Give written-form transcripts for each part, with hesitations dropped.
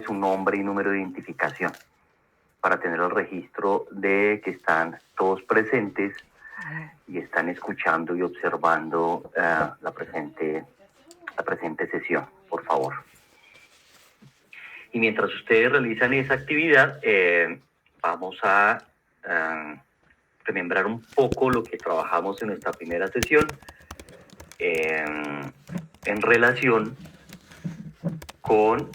su nombre y número de identificación para tener el registro de que están todos presentes y están escuchando y observando la presente sesión, por favor. Y mientras ustedes realizan esa actividad, vamos a remembrar un poco lo que trabajamos en nuestra primera sesión en relación con...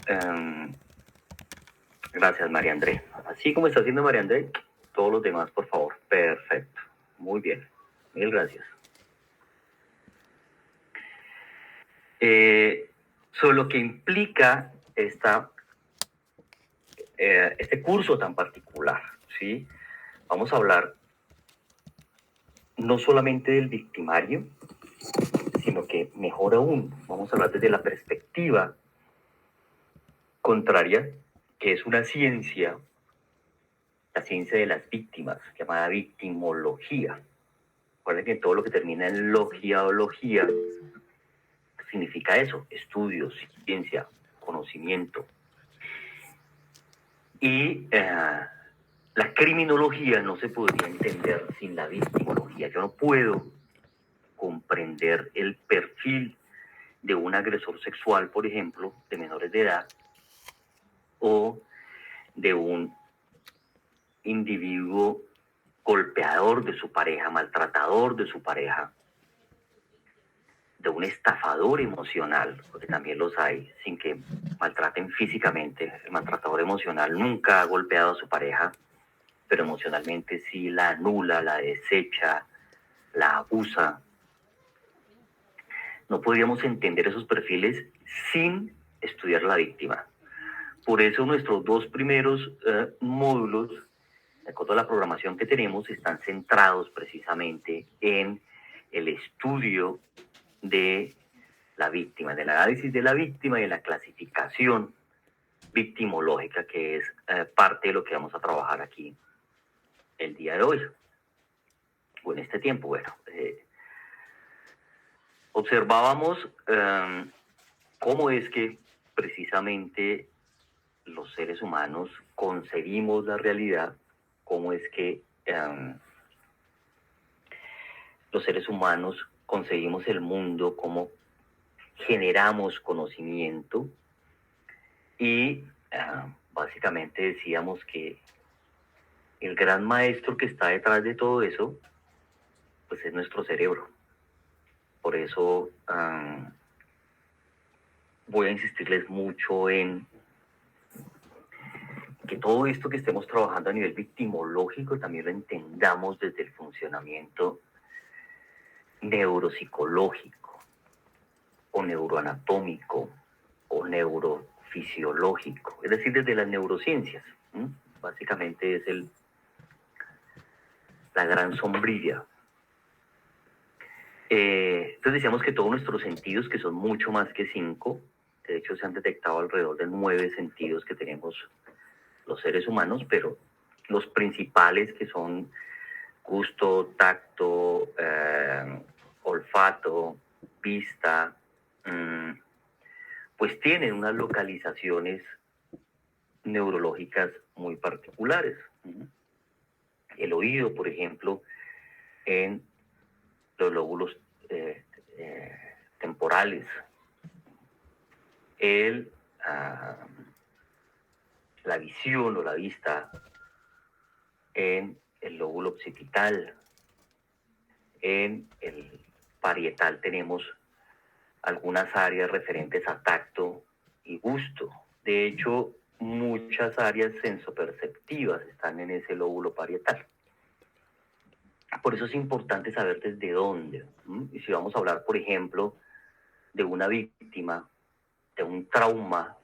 gracias, María André. Así como está haciendo María André, todos los demás, por favor. Perfecto. Muy bien. Mil gracias. Sobre lo que implica este curso tan particular, ¿sí? Vamos a hablar no solamente del victimario, sino que mejor aún, vamos a hablar desde la perspectiva contraria, que es una ciencia, la ciencia de las víctimas, llamada victimología. Recuerden que todo lo que termina en logia o logía significa eso: estudios, ciencia, conocimiento. Y la criminología no se podría entender sin la victimología. Yo no puedo comprender el perfil de un agresor sexual, por ejemplo, de menores de edad, o de un individuo golpeador de su pareja, maltratador de su pareja, de un estafador emocional, porque también los hay, sin que maltraten físicamente. El maltratador emocional nunca ha golpeado a su pareja, pero emocionalmente sí la anula, la desecha, la abusa. No podríamos entender esos perfiles sin estudiar a la víctima. Por eso nuestros dos primeros módulos, de acuerdo a la programación que tenemos, están centrados precisamente en el estudio de la víctima, del análisis de la víctima y de la clasificación victimológica, que es parte de lo que vamos a trabajar aquí el día de hoy, o en este tiempo. Bueno, observábamos cómo es que precisamente los seres humanos concebimos la realidad, cómo es que los seres humanos concebimos el mundo, cómo generamos conocimiento, y básicamente decíamos que el gran maestro que está detrás de todo eso, pues es nuestro cerebro. Por eso voy a insistirles mucho en que todo esto que estemos trabajando a nivel victimológico también lo entendamos desde el funcionamiento neuropsicológico, o neuroanatómico, o neurofisiológico, es decir, desde las neurociencias. Básicamente es la gran sombrilla. Entonces decíamos que todos nuestros sentidos, que son mucho más que 5, de hecho se han detectado alrededor de 9 sentidos que tenemos los seres humanos, pero los principales, que son gusto, tacto, olfato, vista, pues tienen unas localizaciones neurológicas muy particulares. El oído, por ejemplo, en los lóbulos temporales, la visión o la vista en el lóbulo occipital. En el parietal tenemos algunas áreas referentes a tacto y gusto. De hecho, muchas áreas sensoperceptivas están en ese lóbulo parietal. Por eso es importante saber desde dónde. Y si vamos a hablar, por ejemplo, de una víctima, de un trauma,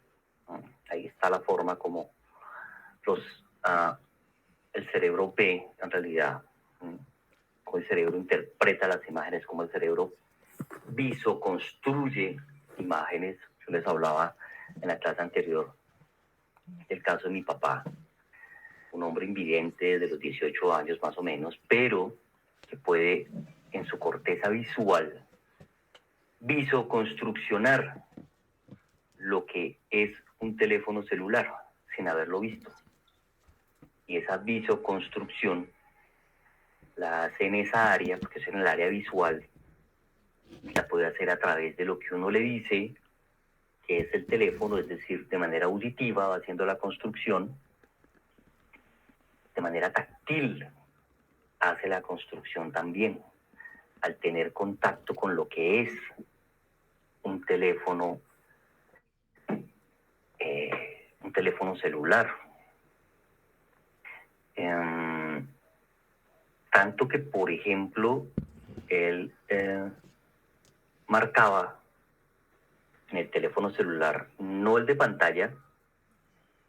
ahí está la forma como el cerebro ve, en realidad, como el cerebro interpreta las imágenes, como el cerebro visoconstruye imágenes. Yo les hablaba en la clase anterior del caso de mi papá, un hombre invidente de los 18 años más o menos, pero que puede en su corteza visual visoconstruccionar lo que es un teléfono celular sin haberlo visto. Y esa visoconstrucción la hace en esa área, porque es en el área visual, la puede hacer a través de lo que uno le dice, que es el teléfono, es decir, de manera auditiva va haciendo la construcción, de manera táctil hace la construcción también, al tener contacto con lo que es un teléfono celular. Tanto que, por ejemplo, él marcaba en el teléfono celular, no el de pantalla,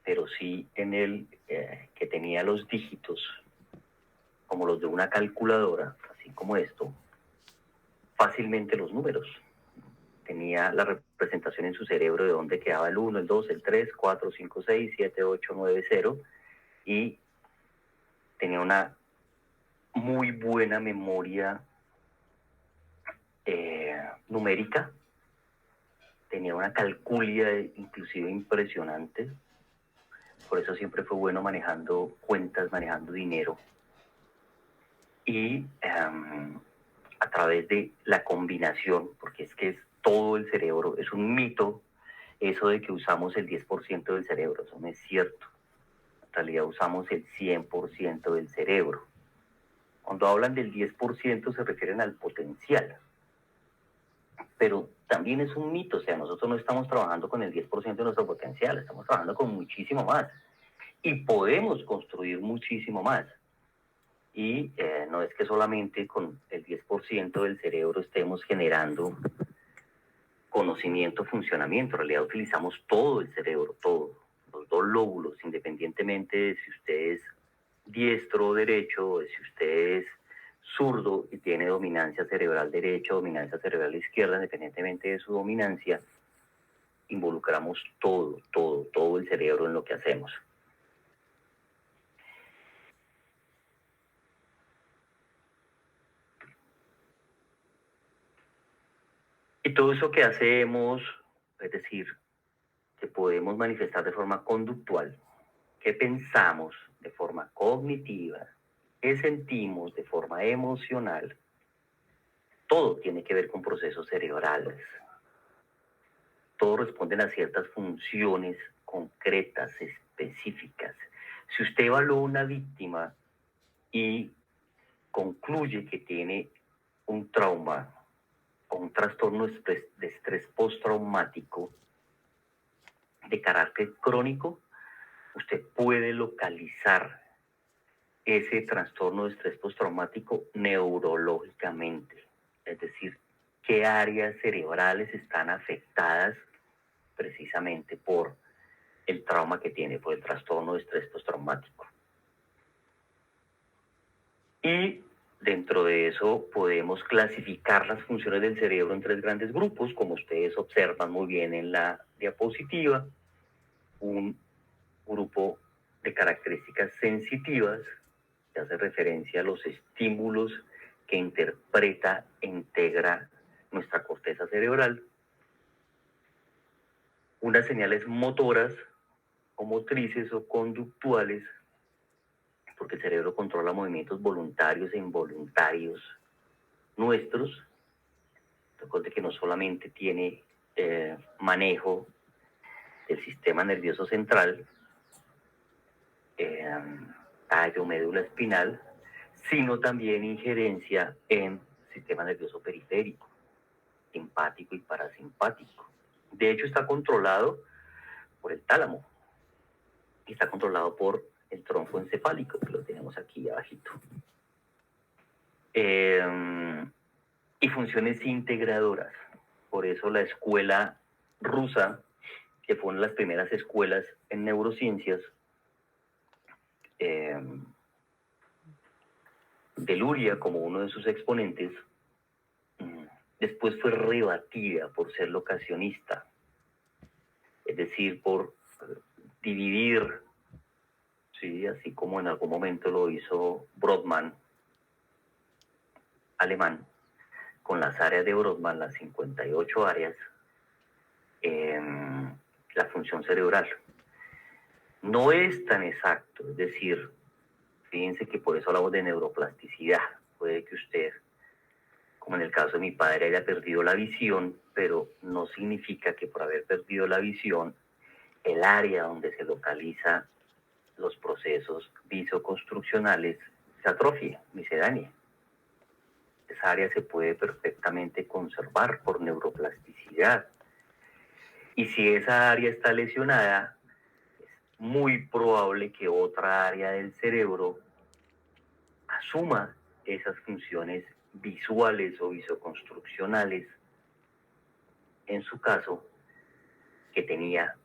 pero sí en el que tenía los dígitos, como los de una calculadora, así como esto, fácilmente los números. Tenía la representación en su cerebro de dónde quedaba el 1, el 2, el 3, 4, 5, 6, 7, 8, 9, 0, y tenía una muy buena memoria numérica, tenía una calculia inclusive impresionante, por eso siempre fue bueno manejando cuentas, manejando dinero, y a través de la combinación, porque es que es todo el cerebro, es un mito eso de que usamos el 10% del cerebro, eso no es cierto. En realidad usamos el 100% del cerebro. Cuando hablan del 10% se refieren al potencial, pero también es un mito, o sea, nosotros no estamos trabajando con el 10% de nuestro potencial, estamos trabajando con muchísimo más y podemos construir muchísimo más. Y no es que solamente con el 10% del cerebro estemos generando conocimiento, funcionamiento, en realidad utilizamos todo el cerebro, todo, los dos lóbulos, independientemente de si usted es diestro o derecho, o de si usted es zurdo y tiene dominancia cerebral derecha, dominancia cerebral izquierda, independientemente de su dominancia, involucramos todo el cerebro en lo que hacemos. Y todo eso que hacemos, es decir, que podemos manifestar de forma conductual, que pensamos de forma cognitiva, que sentimos de forma emocional, todo tiene que ver con procesos cerebrales. Todos responden a ciertas funciones concretas, específicas. Si usted evalúa una víctima y concluye que tiene un trauma o un trastorno de estrés postraumático de carácter crónico, usted puede localizar ese trastorno de estrés postraumático neurológicamente, es decir, qué áreas cerebrales están afectadas precisamente por el trauma que tiene, por el trastorno de estrés postraumático. Y dentro de eso podemos clasificar las funciones del cerebro en tres grandes grupos, como ustedes observan muy bien en la diapositiva. Un grupo de características sensitivas, que hace referencia a los estímulos que interpreta e integra nuestra corteza cerebral. Unas señales motoras o motrices o conductuales, porque el cerebro controla movimientos voluntarios e involuntarios nuestros. Recuerde que no solamente tiene manejo del sistema nervioso central, tallo, médula espinal, sino también injerencia en sistema nervioso periférico, simpático y parasimpático. De hecho, está controlado por el tálamo y está controlado por el tronco encefálico, que lo tenemos aquí abajito. Y funciones integradoras. Por eso la escuela rusa, que fue una de las primeras escuelas en neurociencias, de Luria como uno de sus exponentes, después fue rebatida por ser locacionista, es decir, por dividir, ¿sí? Así como en algún momento lo hizo Brodmann, alemán, con las áreas de Brodmann, las 58 áreas, la función cerebral. No es tan exacto, es decir, fíjense que por eso hablamos de neuroplasticidad. Puede que usted, como en el caso de mi padre, haya perdido la visión, pero no significa que por haber perdido la visión, el área donde se localiza los procesos visoconstruccionales se atrofia ni se dañe. Esa área se puede perfectamente conservar por neuroplasticidad. Y si esa área está lesionada, es muy probable que otra área del cerebro asuma esas funciones visuales o visoconstruccionales, en su caso, que tenía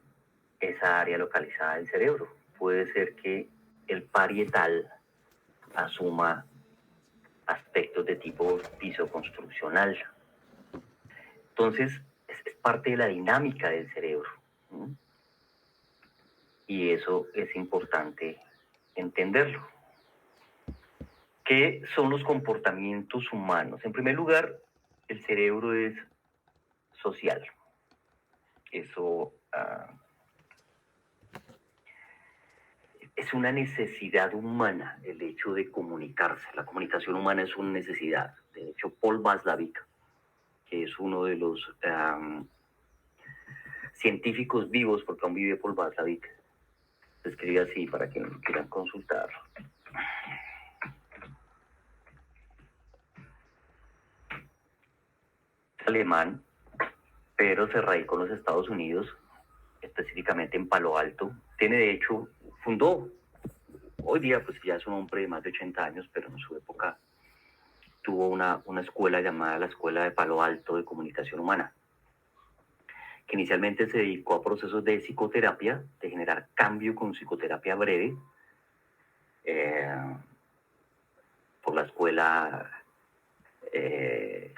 esa área localizada del cerebro. Puede ser que el parietal asuma aspectos de tipo visoconstruccional. Entonces, es parte de la dinámica del cerebro. ¿Sí? Y eso es importante entenderlo. ¿Qué son los comportamientos humanos? En primer lugar, el cerebro es social. Eso es una necesidad humana, el hecho de comunicarse. La comunicación humana es una necesidad. De hecho, Paul Watzlawick, que es uno de los científicos vivos, porque aún vive Paul Watzlawick, se escribe así para que lo quieran consultar. Es alemán, pero se radicó en los Estados Unidos, específicamente en Palo Alto. Tiene, de hecho, fundó, hoy día pues ya es un hombre de más de 80 años, pero en su época tuvo una escuela llamada la Escuela de Palo Alto de Comunicación Humana, que inicialmente se dedicó a procesos de psicoterapia, de generar cambio con psicoterapia breve, por la escuela de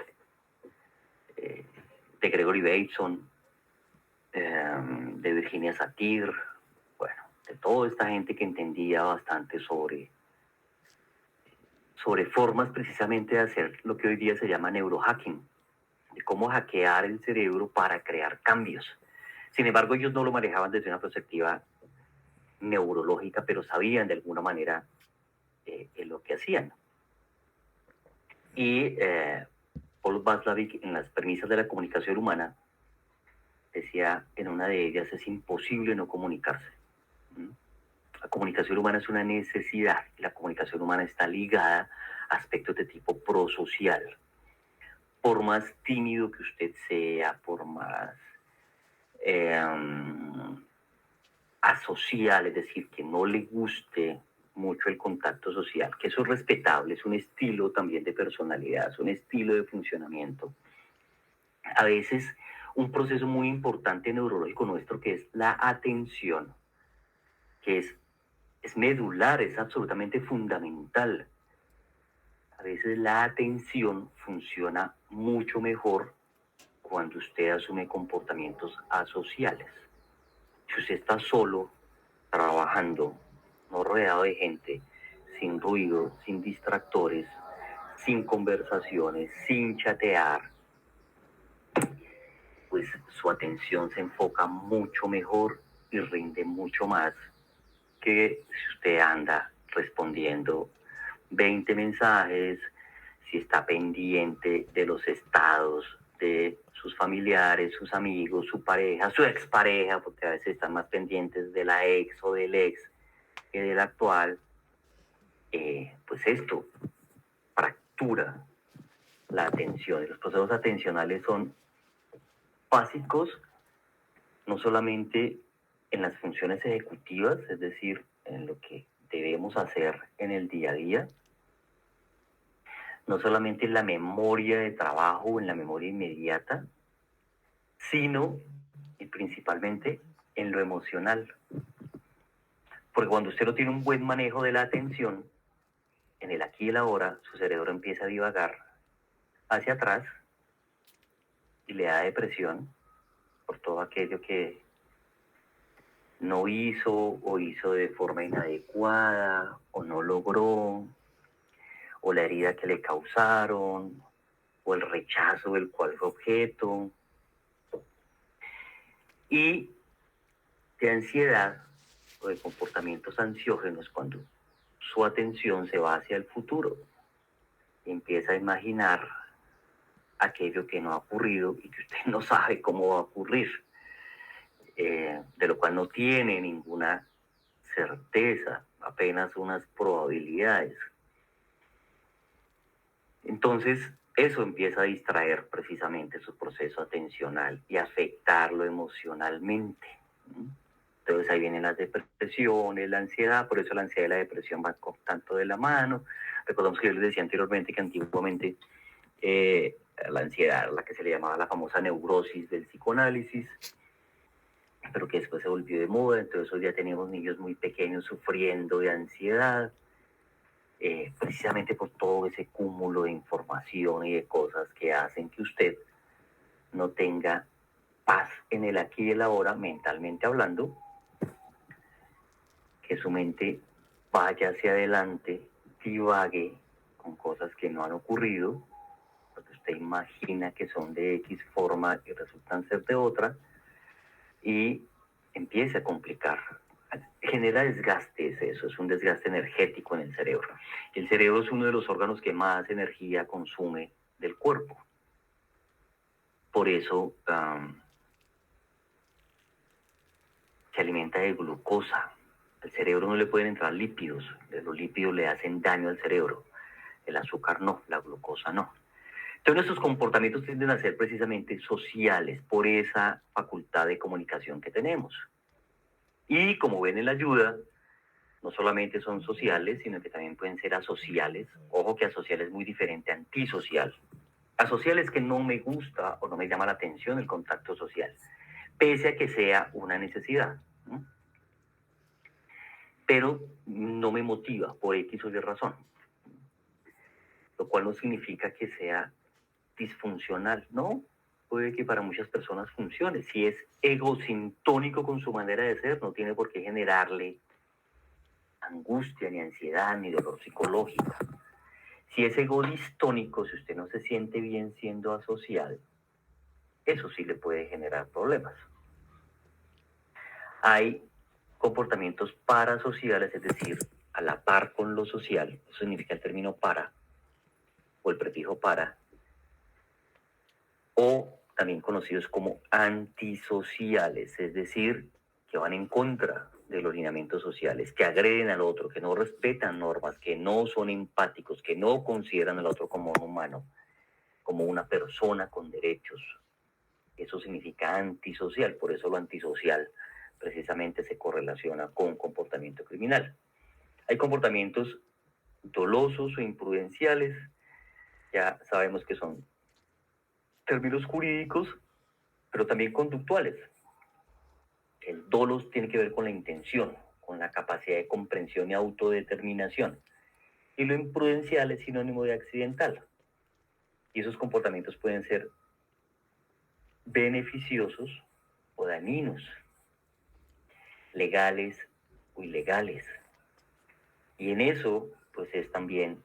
Gregory Bateson, de Virginia Satir, bueno, de toda esta gente que entendía bastante sobre formas precisamente de hacer lo que hoy día se llama neurohacking, de cómo hackear el cerebro para crear cambios. Sin embargo, ellos no lo manejaban desde una perspectiva neurológica, pero sabían de alguna manera lo que hacían. Y Paul Watzlawick, en las premisas de la comunicación humana, decía en una de ellas, es imposible no comunicarse. La comunicación humana es una necesidad, y la comunicación humana está ligada a aspectos de tipo prosocial. Por más tímido que usted sea, por más asocial, es decir, que no le guste mucho el contacto social, que eso es respetable, es un estilo también de personalidad, es un estilo de funcionamiento. A veces un proceso muy importante neurológico nuestro, que es la atención, que es medular, es absolutamente fundamental. A veces la atención funciona mucho mejor cuando usted asume comportamientos asociales. Si usted está solo, trabajando, no rodeado de gente, sin ruido, sin distractores, sin conversaciones, sin chatear, pues su atención se enfoca mucho mejor y rinde mucho más que si usted anda respondiendo 20 mensajes, si está pendiente de los estados de sus familiares, sus amigos, su pareja, su expareja, porque a veces están más pendientes de la ex o del ex que del actual, pues esto fractura la atención. Y los procesos atencionales son básicos, no solamente en las funciones ejecutivas, es decir, en lo que debemos hacer en el día a día, no solamente en la memoria de trabajo o en la memoria inmediata, sino y principalmente en lo emocional. Porque cuando usted no tiene un buen manejo de la atención, en el aquí y el ahora, su cerebro empieza a divagar hacia atrás y le da depresión por todo aquello que no hizo o hizo de forma inadecuada o no logró, o la herida que le causaron, o el rechazo del cual fue objeto. Y de ansiedad o de comportamientos ansiógenos cuando su atención se va hacia el futuro y empieza a imaginar aquello que no ha ocurrido y que usted no sabe cómo va a ocurrir, de lo cual no tiene ninguna certeza, apenas unas probabilidades. Entonces, eso empieza a distraer precisamente su proceso atencional y afectarlo emocionalmente. Entonces ahí vienen las depresiones, la ansiedad, por eso la ansiedad y la depresión van tanto de la mano. Recordamos que yo les decía anteriormente que antiguamente la ansiedad, la que se le llamaba la famosa neurosis del psicoanálisis, pero que después se volvió de moda, entonces hoy ya tenemos niños muy pequeños sufriendo de ansiedad, precisamente por todo ese cúmulo de información y de cosas que hacen que usted no tenga paz en el aquí y el ahora, mentalmente hablando, que su mente vaya hacia adelante, divague con cosas que no han ocurrido, porque usted imagina que son de X forma y resultan ser de otra, y empiece a complicar. Genera desgaste, eso es un desgaste energético en el cerebro. El cerebro es uno de los órganos que más energía consume del cuerpo. Por eso se alimenta de glucosa. Al cerebro no le pueden entrar lípidos, los lípidos le hacen daño al cerebro. El azúcar no, la glucosa no. Entonces nuestros comportamientos tienden a ser precisamente sociales por esa facultad de comunicación que tenemos. Y como ven en la ayuda, no solamente son sociales, sino que también pueden ser asociales. Ojo que asocial es muy diferente a antisocial. Asocial es que no me gusta o no me llama la atención el contacto social, pese a que sea una necesidad, ¿no? Pero no me motiva por X o Y razón, lo cual no significa que sea disfuncional, ¿no? Puede que para muchas personas funcione. Si es egosintónico con su manera de ser, no tiene por qué generarle angustia, ni ansiedad, ni dolor psicológico. Si es egodistónico, si usted no se siente bien siendo asocial, eso sí le puede generar problemas. Hay comportamientos parasociales, es decir, a la par con lo social, eso significa el término para, o el prefijo para, o también conocidos como antisociales, es decir, que van en contra de los lineamientos sociales, que agreden al otro, que no respetan normas, que no son empáticos, que no consideran al otro como un humano, como una persona con derechos. Eso significa antisocial, por eso lo antisocial precisamente se correlaciona con comportamiento criminal. Hay comportamientos dolosos o imprudenciales, ya sabemos que son términos jurídicos, pero también conductuales. El dolos tiene que ver con la intención, con la capacidad de comprensión y autodeterminación. Y lo imprudencial es sinónimo de accidental. Y esos comportamientos pueden ser beneficiosos o dañinos, legales o ilegales. Y en eso, pues es también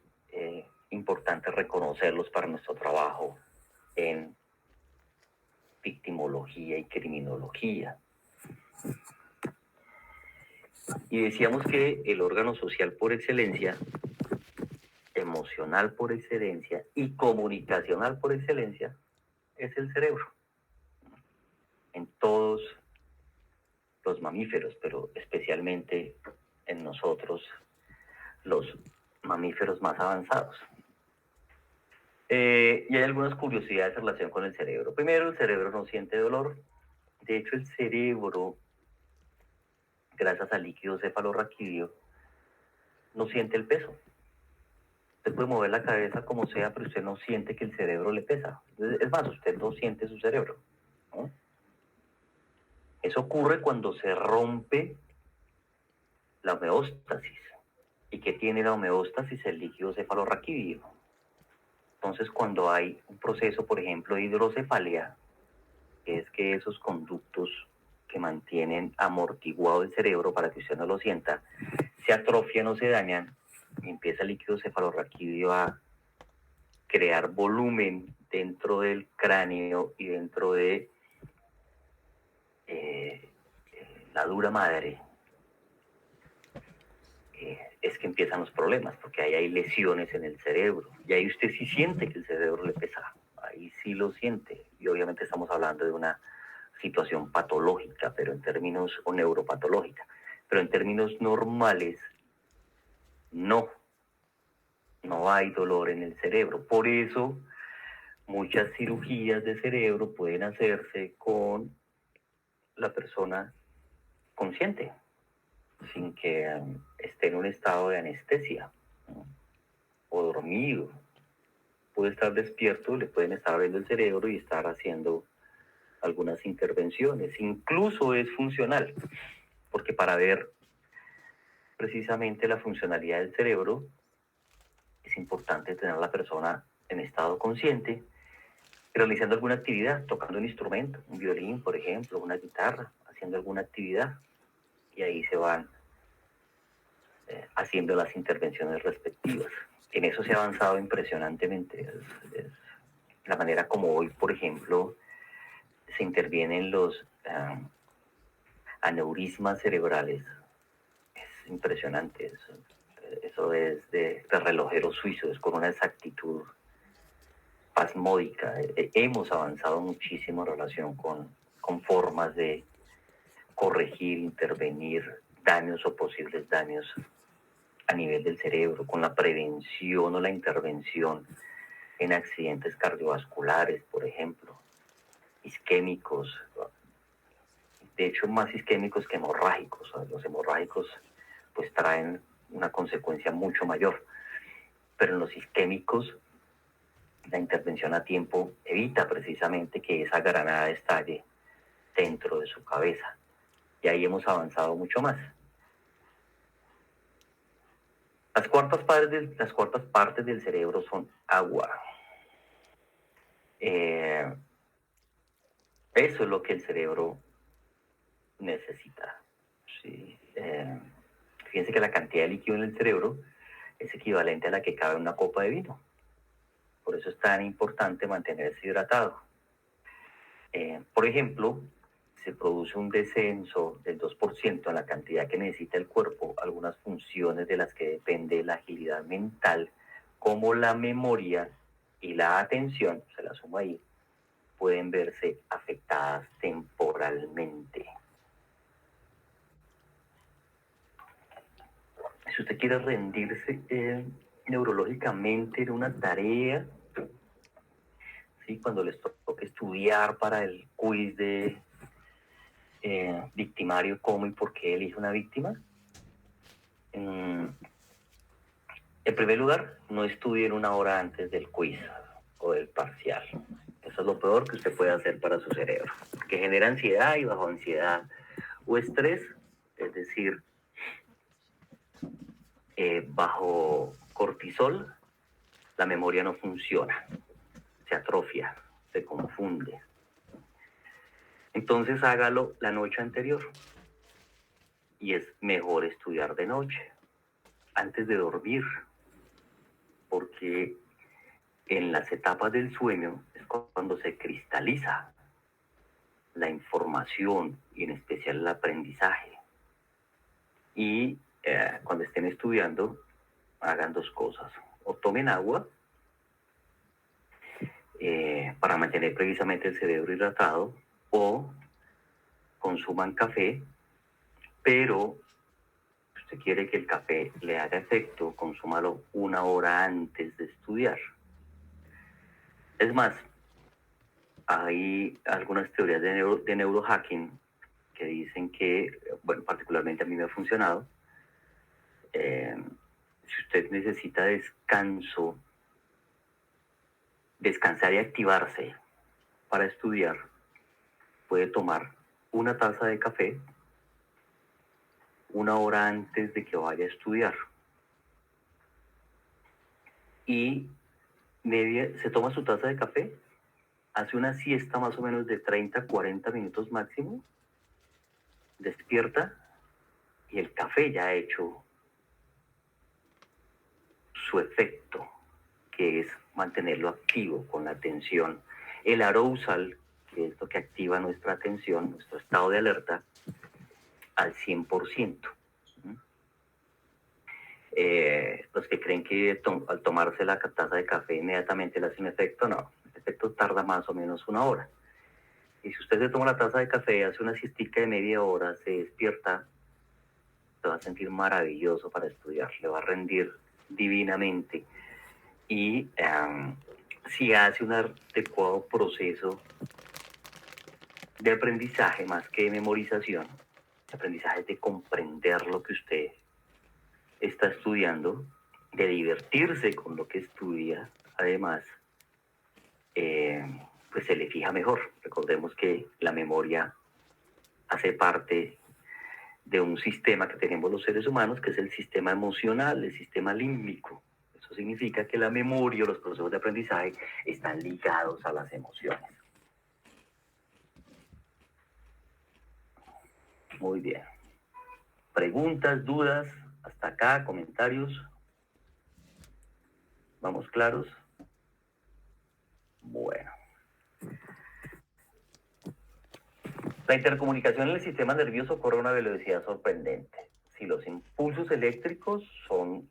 importante reconocerlos para nuestro trabajo en victimología y criminología. Y decíamos que el órgano social por excelencia, emocional por excelencia y comunicacional por excelencia es el cerebro. En todos los mamíferos, pero especialmente en nosotros, los mamíferos más avanzados. Y hay algunas curiosidades en relación con el cerebro. Primero, el cerebro no siente dolor. De hecho, el cerebro, gracias al líquido cefalorraquídeo, no siente el peso. Usted puede mover la cabeza como sea, pero usted no siente que el cerebro le pesa. Es más, usted no siente su cerebro, ¿no? Eso ocurre cuando se rompe la homeostasis. ¿Y qué tiene la homeostasis? El líquido cefalorraquídeo. Entonces, cuando hay un proceso, por ejemplo, de hidrocefalia, que es que esos conductos que mantienen amortiguado el cerebro para que usted no lo sienta, se atrofian o se dañan, y empieza el líquido cefalorraquídeo a crear volumen dentro del cráneo y dentro de la dura madre, es que empiezan los problemas, porque ahí hay lesiones en el cerebro, y ahí usted sí siente que el cerebro le pesa, ahí sí lo siente, y obviamente estamos hablando de una situación patológica, pero en términos, o neuropatológica, pero en términos normales, no hay dolor en el cerebro. Por eso, muchas cirugías de cerebro pueden hacerse con la persona consciente, sin que esté en un estado de anestesia, ¿no? O dormido. Puede estar despierto, le pueden estar abriendo el cerebro y estar haciendo algunas intervenciones. Incluso es funcional, porque para ver precisamente la funcionalidad del cerebro es importante tener a la persona en estado consciente, realizando alguna actividad, tocando un instrumento, un violín, por ejemplo, una guitarra, haciendo alguna actividad, y ahí se van haciendo las intervenciones respectivas. En eso se ha avanzado impresionantemente. Es la manera como hoy, por ejemplo, se intervienen los aneurismas cerebrales. Es impresionante. Eso es de relojero suizo, es con una exactitud pasmódica. Hemos avanzado muchísimo en relación con formas de corregir, intervenir daños o posibles daños a nivel del cerebro, con la prevención o la intervención en accidentes cardiovasculares, por ejemplo, isquémicos, de hecho más isquémicos que hemorrágicos. Los hemorrágicos pues traen una consecuencia mucho mayor, pero en los isquémicos la intervención a tiempo evita precisamente que esa granada estalle dentro de su cabeza, y ahí hemos avanzado mucho más. Las cuartas partes del cerebro son agua. Eso es lo que el cerebro necesita. Sí. Fíjense que la cantidad de líquido en el cerebro es equivalente a la que cabe en una copa de vino. Por eso es tan importante mantenerse hidratado. Por ejemplo, se produce un descenso del 2% en la cantidad que necesita el cuerpo. Algunas funciones de las que depende la agilidad mental, como la memoria y la atención, se la sumo ahí, pueden verse afectadas temporalmente. Si usted quiere rendirse neurológicamente en una tarea, ¿sí? Cuando les toque estudiar para el quiz de victimario, cómo y por qué elige una víctima, en primer lugar, no estudien una hora antes del quiz o del parcial. Eso es lo peor que usted puede hacer para su cerebro, porque genera ansiedad, y bajo ansiedad o estrés, es decir, bajo cortisol, la memoria no funciona, se atrofia, se confunde. Entonces hágalo la noche anterior, y es mejor estudiar de noche, antes de dormir, porque en las etapas del sueño es cuando se cristaliza la información y en especial el aprendizaje. Y cuando estén estudiando, hagan dos cosas: o tomen agua para mantener precisamente el cerebro hidratado, o consuman café, pero si usted quiere que el café le haga efecto, consúmalo una hora antes de estudiar. Es más, hay algunas teorías de neurohacking que dicen que, bueno, particularmente a mí me ha funcionado. Si usted necesita descansar y activarse para estudiar, puede tomar una taza de café una hora antes de que vaya a estudiar, y se toma su taza de café, hace una siesta más o menos de 30 a 40 minutos máximo, despierta y el café ya ha hecho su efecto, que es mantenerlo activo con la atención. El arousal, que es lo que activa nuestra atención, nuestro estado de alerta, al 100%. Los que creen que al tomarse la taza de café inmediatamente le hace un efecto, no. El efecto tarda más o menos 1 hora. Y si usted se toma la taza de café, hace una siestica de media hora, se despierta, se va a sentir maravilloso para estudiar, le va a rendir divinamente. Y si hace un adecuado proceso de aprendizaje, más que de memorización, de aprendizaje de comprender lo que usted está estudiando, de divertirse con lo que estudia, además, pues se le fija mejor. Recordemos que la memoria hace parte de un sistema que tenemos los seres humanos, que es el sistema emocional, el sistema límbico. Eso significa que la memoria o los procesos de aprendizaje están ligados a las emociones. Muy bien. ¿Preguntas, dudas? Hasta acá, comentarios. ¿Vamos claros? Bueno. La intercomunicación en el sistema nervioso corre a una velocidad sorprendente. Si los impulsos eléctricos son,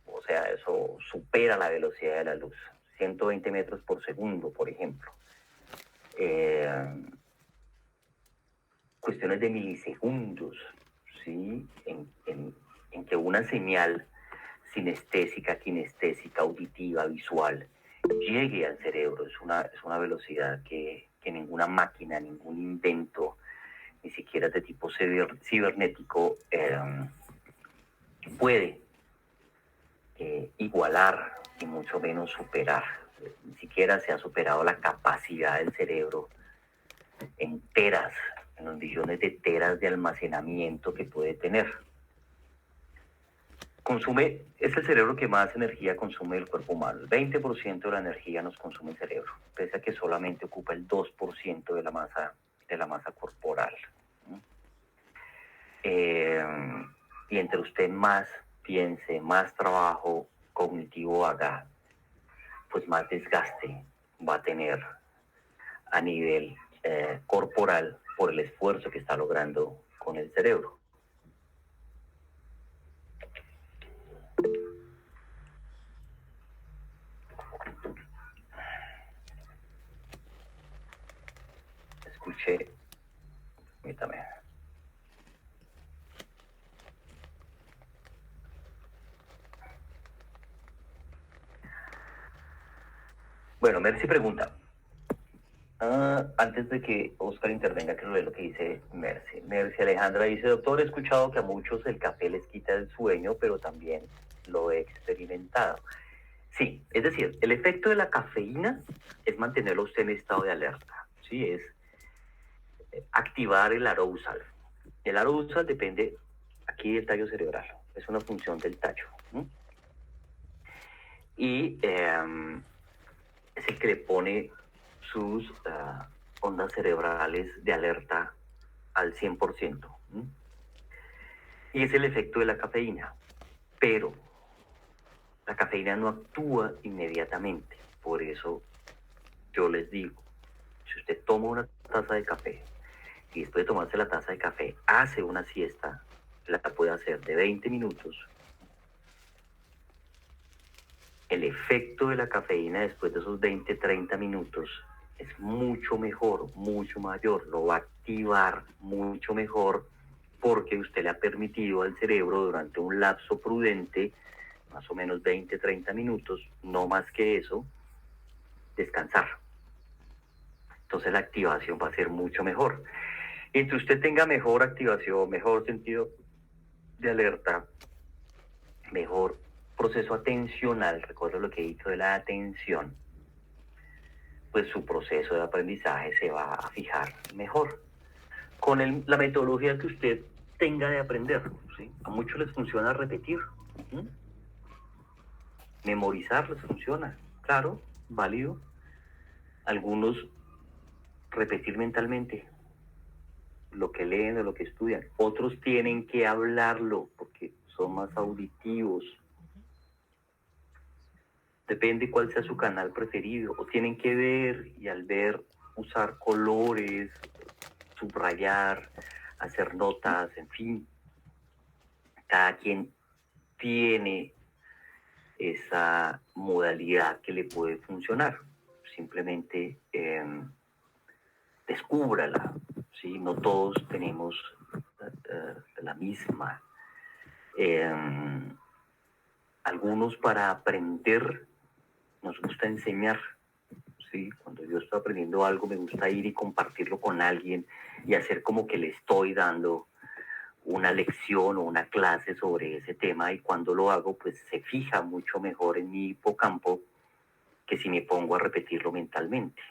o sea, eso supera la velocidad de la luz, 120 metros por segundo, por ejemplo. Cuestiones de milisegundos, ¿sí? En que una señal sinestésica, kinestésica, auditiva, visual, llegue al cerebro. Es una velocidad que ninguna máquina, ningún invento, ni siquiera de tipo cibernético, puede igualar y mucho menos superar. Ni siquiera se ha superado la capacidad del cerebro en teras, en los billones de teras de almacenamiento que puede tener. Es el cerebro que más energía consume del cuerpo humano. El 20% de la energía nos consume el cerebro, pese a que solamente ocupa el 2% de la masa corporal. Y entre usted más piense, más trabajo cognitivo haga, pues más desgaste va a tener a nivel corporal por el esfuerzo que está logrando con el cerebro. Escuché, permítame. Bueno, Mercy pregunta. Antes de que Oscar intervenga, quiero ver lo que dice Mercy. Mercy Alejandra dice: doctor, he escuchado que a muchos el café les quita el sueño, pero también lo he experimentado. Sí, es decir, el efecto de la cafeína es mantenerlo usted en estado de alerta. Sí, es activar el arousal. El arousal depende aquí del tallo cerebral. Es una función del tallo. Y es el que le pone sus ondas cerebrales de alerta al 100%. Y es el efecto de la cafeína. Pero la cafeína no actúa inmediatamente. Por eso yo les digo, si usted toma una taza de café y después de tomarse la taza de café hace una siesta, la puede hacer de 20 minutos. El efecto de la cafeína después de esos 20, 30 minutos es mucho mejor, mucho mayor, lo va a activar mucho mejor porque usted le ha permitido al cerebro durante un lapso prudente, más o menos 20, 30 minutos, no más que eso, descansar. Entonces la activación va a ser mucho mejor. Y entre usted tenga mejor activación, mejor sentido de alerta, mejor proceso atencional, recuerda lo que he dicho de la atención, pues su proceso de aprendizaje se va a fijar mejor con la metodología que usted tenga de aprender. ¿Sí? A muchos les funciona repetir. Memorizar les funciona, claro, válido. Algunos repetir mentalmente lo que leen o lo que estudian. Otros tienen que hablarlo porque son más auditivos. Depende cuál sea su canal preferido. O tienen que ver y al ver usar colores, subrayar, hacer notas, en fin. Cada quien tiene esa modalidad que le puede funcionar. Simplemente descúbrala, ¿sí? No todos tenemos la misma. Algunos para aprender nos gusta enseñar, ¿sí? Cuando yo estoy aprendiendo algo me gusta ir y compartirlo con alguien y hacer como que le estoy dando una lección o una clase sobre ese tema, y cuando lo hago pues se fija mucho mejor en mi hipocampo que si me pongo a repetirlo mentalmente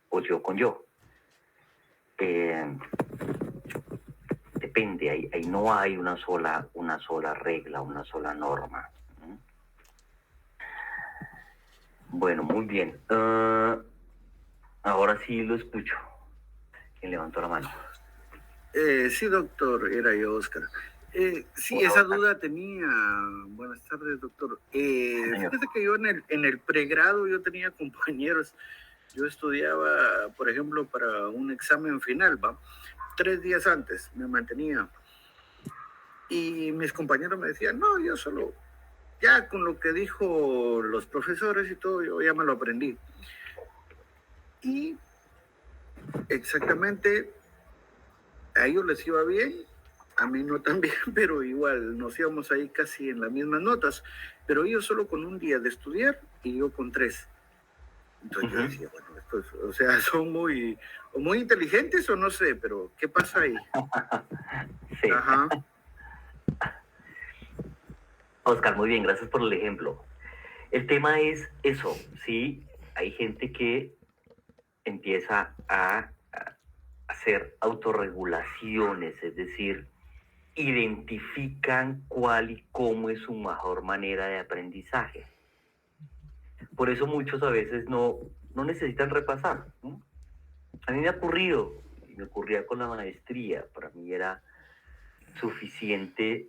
o yo con yo. Depende, ahí no hay una sola regla, una sola norma. Bueno, muy bien. Ahora sí lo escucho. ¿Quién levantó la mano? Sí, doctor, era yo, Oscar. Sí, Hola, esa Oscar. duda tenía. Buenas tardes, doctor. Señor. Fíjate que yo en el pregrado yo tenía compañeros. Yo estudiaba, por ejemplo, para un examen final, ¿va? 3 días antes me mantenía. Y mis compañeros me decían, no, yo solo, ya con lo que dijo los profesores y todo, yo ya me lo aprendí. Y exactamente a ellos les iba bien, a mí no tan bien, pero igual nos íbamos ahí casi en las mismas notas, pero ellos solo con un día de estudiar y yo con 3. Entonces yo decía, bueno, estos, o sea, son muy inteligentes o no sé, pero ¿qué pasa ahí? Sí. Ajá. Oscar, muy bien, gracias por el ejemplo. El tema es eso, ¿sí? Hay gente que empieza a hacer autorregulaciones, es decir, identifican cuál y cómo es su mejor manera de aprendizaje. Por eso muchos a veces no necesitan repasar, ¿no? A mí me ha ocurrido, y me ocurría con la maestría, para mí era suficiente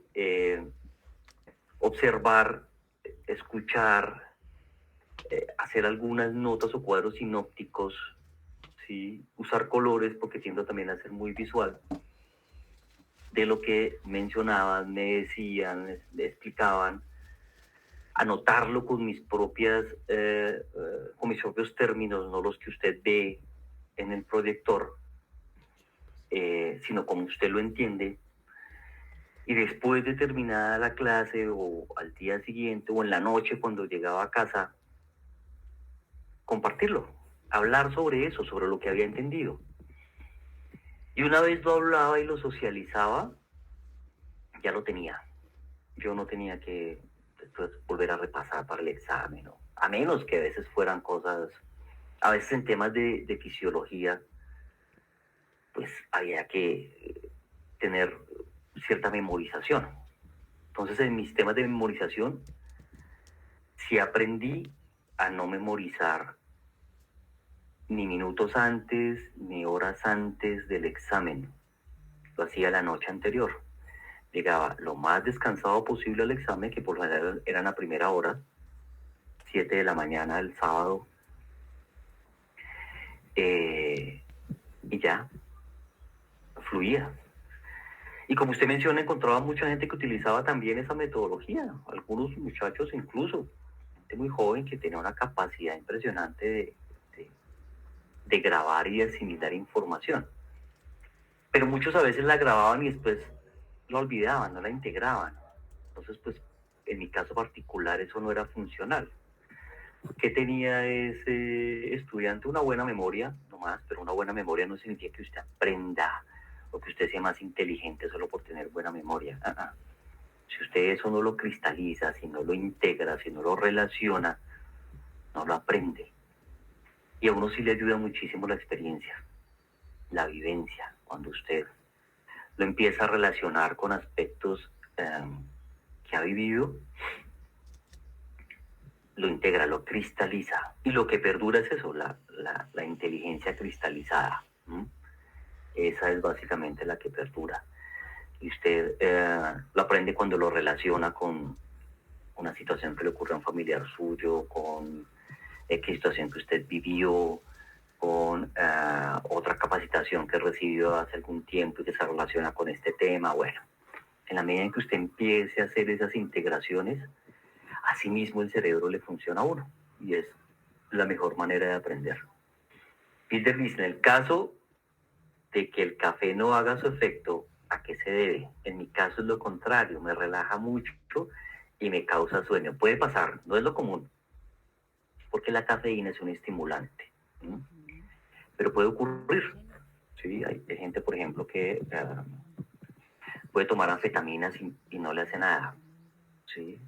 observar, escuchar, hacer algunas notas o cuadros sinópticos, ¿sí? Usar colores, porque tiendo también a ser muy visual, de lo que mencionaban, me decían, me explicaban, anotarlo con mis propios términos, no los que usted ve en el proyector, sino como usted lo entiende. Y después de terminada la clase o al día siguiente o en la noche cuando llegaba a casa, compartirlo, hablar sobre eso, sobre lo que había entendido. Y una vez lo hablaba y lo socializaba, ya lo tenía. Yo no tenía que después volver a repasar para el examen, ¿no? A menos que a veces fueran cosas, a veces en temas de fisiología, pues había que tener cierta memorización. Entonces en mis temas de memorización sí aprendí a no memorizar ni minutos antes ni horas antes del examen. Lo hacía la noche anterior. Llegaba lo más descansado posible al examen, que por lo general eran a primera hora, 7 de la mañana del sábado, y ya, fluía. Y como usted menciona, encontraba mucha gente que utilizaba también esa metodología, algunos muchachos incluso, gente muy joven que tenía una capacidad impresionante de grabar y de asimilar información. Pero muchos a veces la grababan y después la olvidaban, no la integraban. Entonces, pues, en mi caso particular eso no era funcional. ¿Qué tenía ese estudiante? Una buena memoria, nomás, pero una buena memoria no significa que usted aprenda o que usted sea más inteligente solo por tener buena memoria. Si usted eso no lo cristaliza, si no lo integra, si no lo relaciona, no lo aprende. Y a uno sí le ayuda muchísimo la experiencia, la vivencia, cuando usted lo empieza a relacionar con aspectos que ha vivido, lo integra, lo cristaliza. Y lo que perdura es eso, la inteligencia cristalizada. Esa es básicamente la que perdura. Y usted lo aprende cuando lo relaciona con una situación que le ocurre a un familiar suyo, con X situación que usted vivió, con otra capacitación que he recibido hace algún tiempo y que se relaciona con este tema. Bueno, en la medida en que usted empiece a hacer esas integraciones, así mismo el cerebro le funciona a uno y es la mejor manera de aprender. Peter dice, en el caso de que el café no haga su efecto, ¿a qué se debe? En mi caso es lo contrario, me relaja mucho y me causa sueño. Puede pasar, no es lo común, porque la cafeína es un estimulante, ¿sí? Pero puede ocurrir. ¿Sí? Hay gente, por ejemplo, que puede tomar anfetaminas y no le hace nada, ¿sí?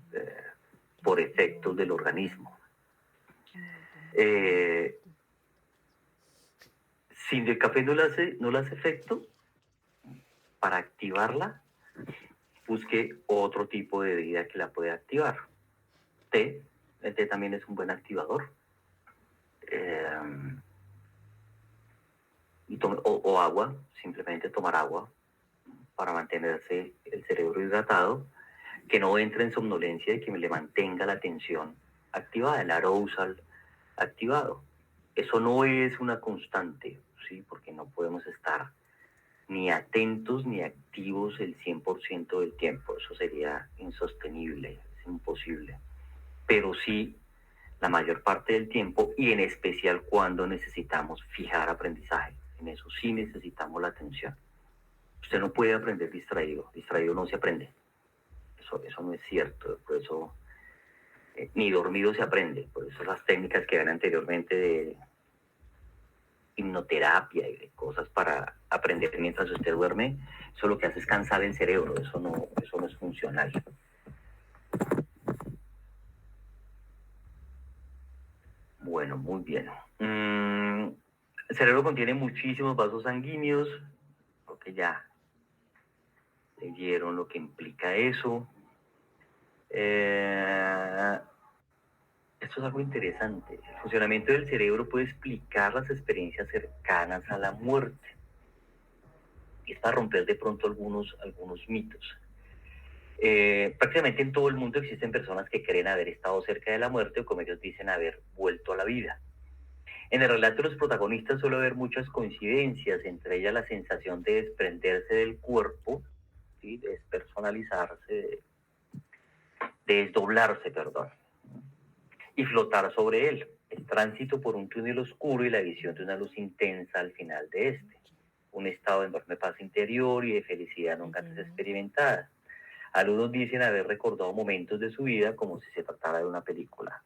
Por efectos del organismo. Si el café no le hace efecto, para activarla, busque otro tipo de bebida que la pueda activar. Té, el té también es un buen activador. O agua, simplemente tomar agua para mantenerse el cerebro hidratado, que no entre en somnolencia y que le mantenga la atención activada, el arousal activado. Eso no es una constante, ¿sí? Porque no podemos estar ni atentos ni activos el 100% del tiempo. Eso sería insostenible, es imposible. Pero sí la mayor parte del tiempo y en especial cuando necesitamos fijar aprendizaje. En eso sí necesitamos la atención. Usted no puede aprender distraído. Distraído no se aprende. Eso no es cierto. Por eso ni dormido se aprende. Por eso las técnicas que ven anteriormente de hipnoterapia y de cosas para aprender mientras usted duerme, eso lo que hace es cansar el cerebro. Eso no es funcional. Bueno, muy bien. El cerebro contiene muchísimos vasos sanguíneos, porque ya leyeron lo que implica eso. Esto es algo interesante. El funcionamiento del cerebro puede explicar las experiencias cercanas a la muerte. Y es para romper de pronto algunos mitos. Prácticamente en todo el mundo existen personas que creen haber estado cerca de la muerte o como ellos dicen haber vuelto a la vida. En el relato de los protagonistas suele haber muchas coincidencias, entre ellas la sensación de desprenderse del cuerpo, ¿sí? De despersonalizarse, de desdoblarse, perdón, y flotar sobre él, el tránsito por un túnel oscuro y la visión de una luz intensa al final de este, un estado de enorme paz interior y de felicidad nunca antes experimentada. Algunos dicen haber recordado momentos de su vida como si se tratara de una película.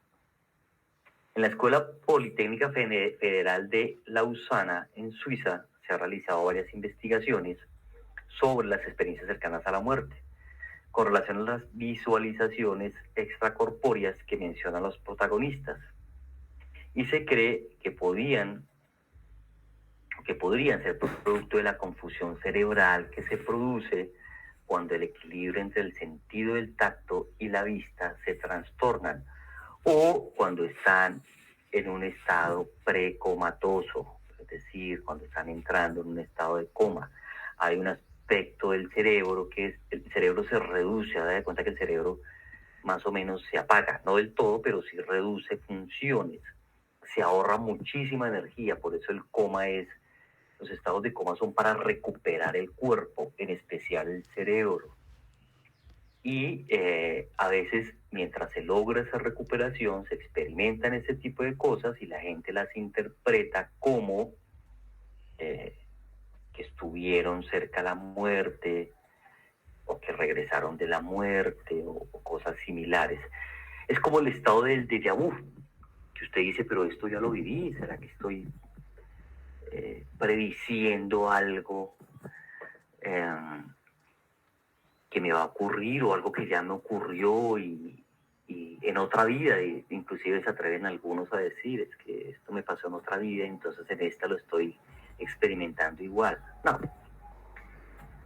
En la Escuela Politécnica Federal de Lausana, en Suiza, se han realizado varias investigaciones sobre las experiencias cercanas a la muerte, con relación a las visualizaciones extracorpóreas que mencionan los protagonistas. Y se cree que podrían ser producto de la confusión cerebral que se produce cuando el equilibrio entre el sentido del tacto y la vista se trastornan, o cuando están en un estado precomatoso, es decir, cuando están entrando en un estado de coma. Hay un aspecto del cerebro que el cerebro se reduce, da de cuenta que el cerebro más o menos se apaga, no del todo, pero sí reduce funciones, se ahorra muchísima energía, por eso el coma los estados de coma son para recuperar el cuerpo, en especial el cerebro. Y a veces, mientras se logra esa recuperación, se experimentan ese tipo de cosas y la gente las interpreta como que estuvieron cerca de la muerte o que regresaron de la muerte o cosas similares. Es como el estado del déjà vu, que usted dice, pero esto ya lo viví, ¿será que estoy prediciendo algo que me va a ocurrir o algo que ya me ocurrió y en otra vida? Inclusive se atreven algunos a decir, es que esto me pasó en otra vida, entonces en esta lo estoy experimentando igual. No,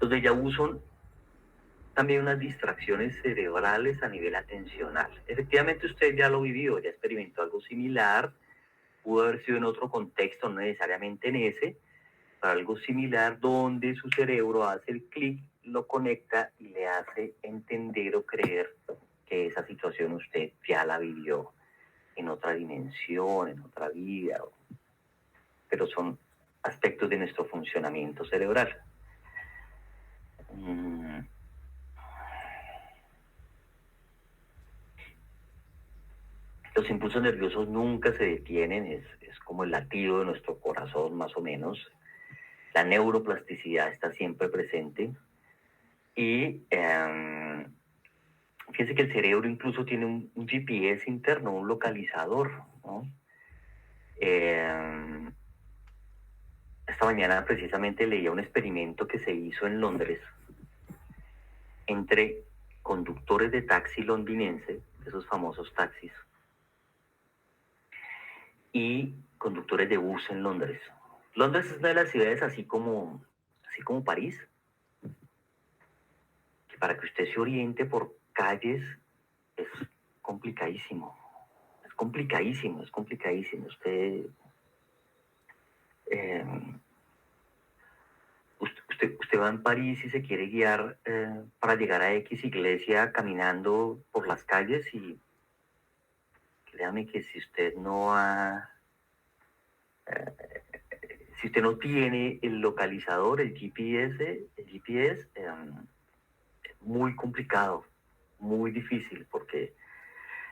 los déjà vu son también unas distracciones cerebrales a nivel atencional. Efectivamente usted ya lo vivió, ya experimentó algo similar, pudo haber sido en otro contexto, no necesariamente en ese, pero algo similar donde su cerebro hace el clic, lo conecta y le hace entender o creer que esa situación usted ya la vivió en otra dimensión, en otra vida. pero son aspectos de nuestro funcionamiento cerebral. Los impulsos nerviosos nunca se detienen, es como el latido de nuestro corazón más o menos. La neuroplasticidad está siempre presente y fíjense que el cerebro incluso tiene un GPS interno, un localizador, ¿no? Esta mañana precisamente leía un experimento que se hizo en Londres entre conductores de taxi londinense, esos famosos taxis, y conductores de bus en Londres. Londres es una de las ciudades así como París, que para que usted se oriente por calles es complicadísimo. Es complicadísimo. Usted va en París y se quiere guiar para llegar a X iglesia caminando por las calles y créame que si usted no tiene el localizador, el GPS, es muy complicado, muy difícil, porque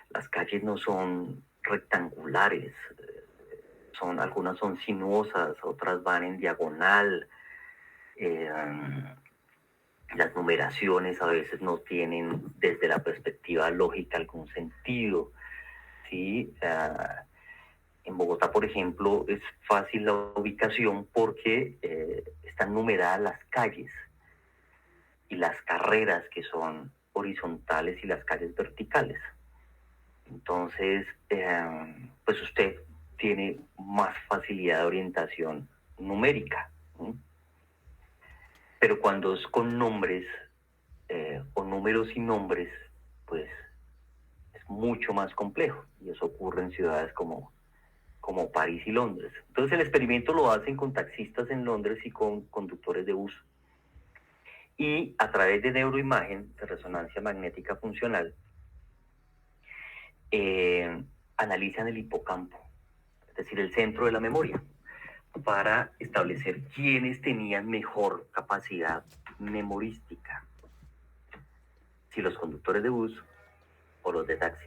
las calles no son rectangulares, algunas son sinuosas, otras van en diagonal, las numeraciones a veces no tienen desde la perspectiva lógica algún sentido, ¿sí? En Bogotá, por ejemplo, es fácil la ubicación porque están numeradas las calles y las carreras que son horizontales y las calles verticales. Entonces, pues usted tiene más facilidad de orientación numérica, ¿sí? Pero cuando es con nombres o números y nombres, pues es mucho más complejo y eso ocurre en ciudades como París y Londres. Entonces el experimento lo hacen con taxistas en Londres y con conductores de bus. Y a través de neuroimagen, de resonancia magnética funcional, analizan el hipocampo, es decir, el centro de la memoria, para establecer quiénes tenían mejor capacidad memorística, si los conductores de bus o los de taxi.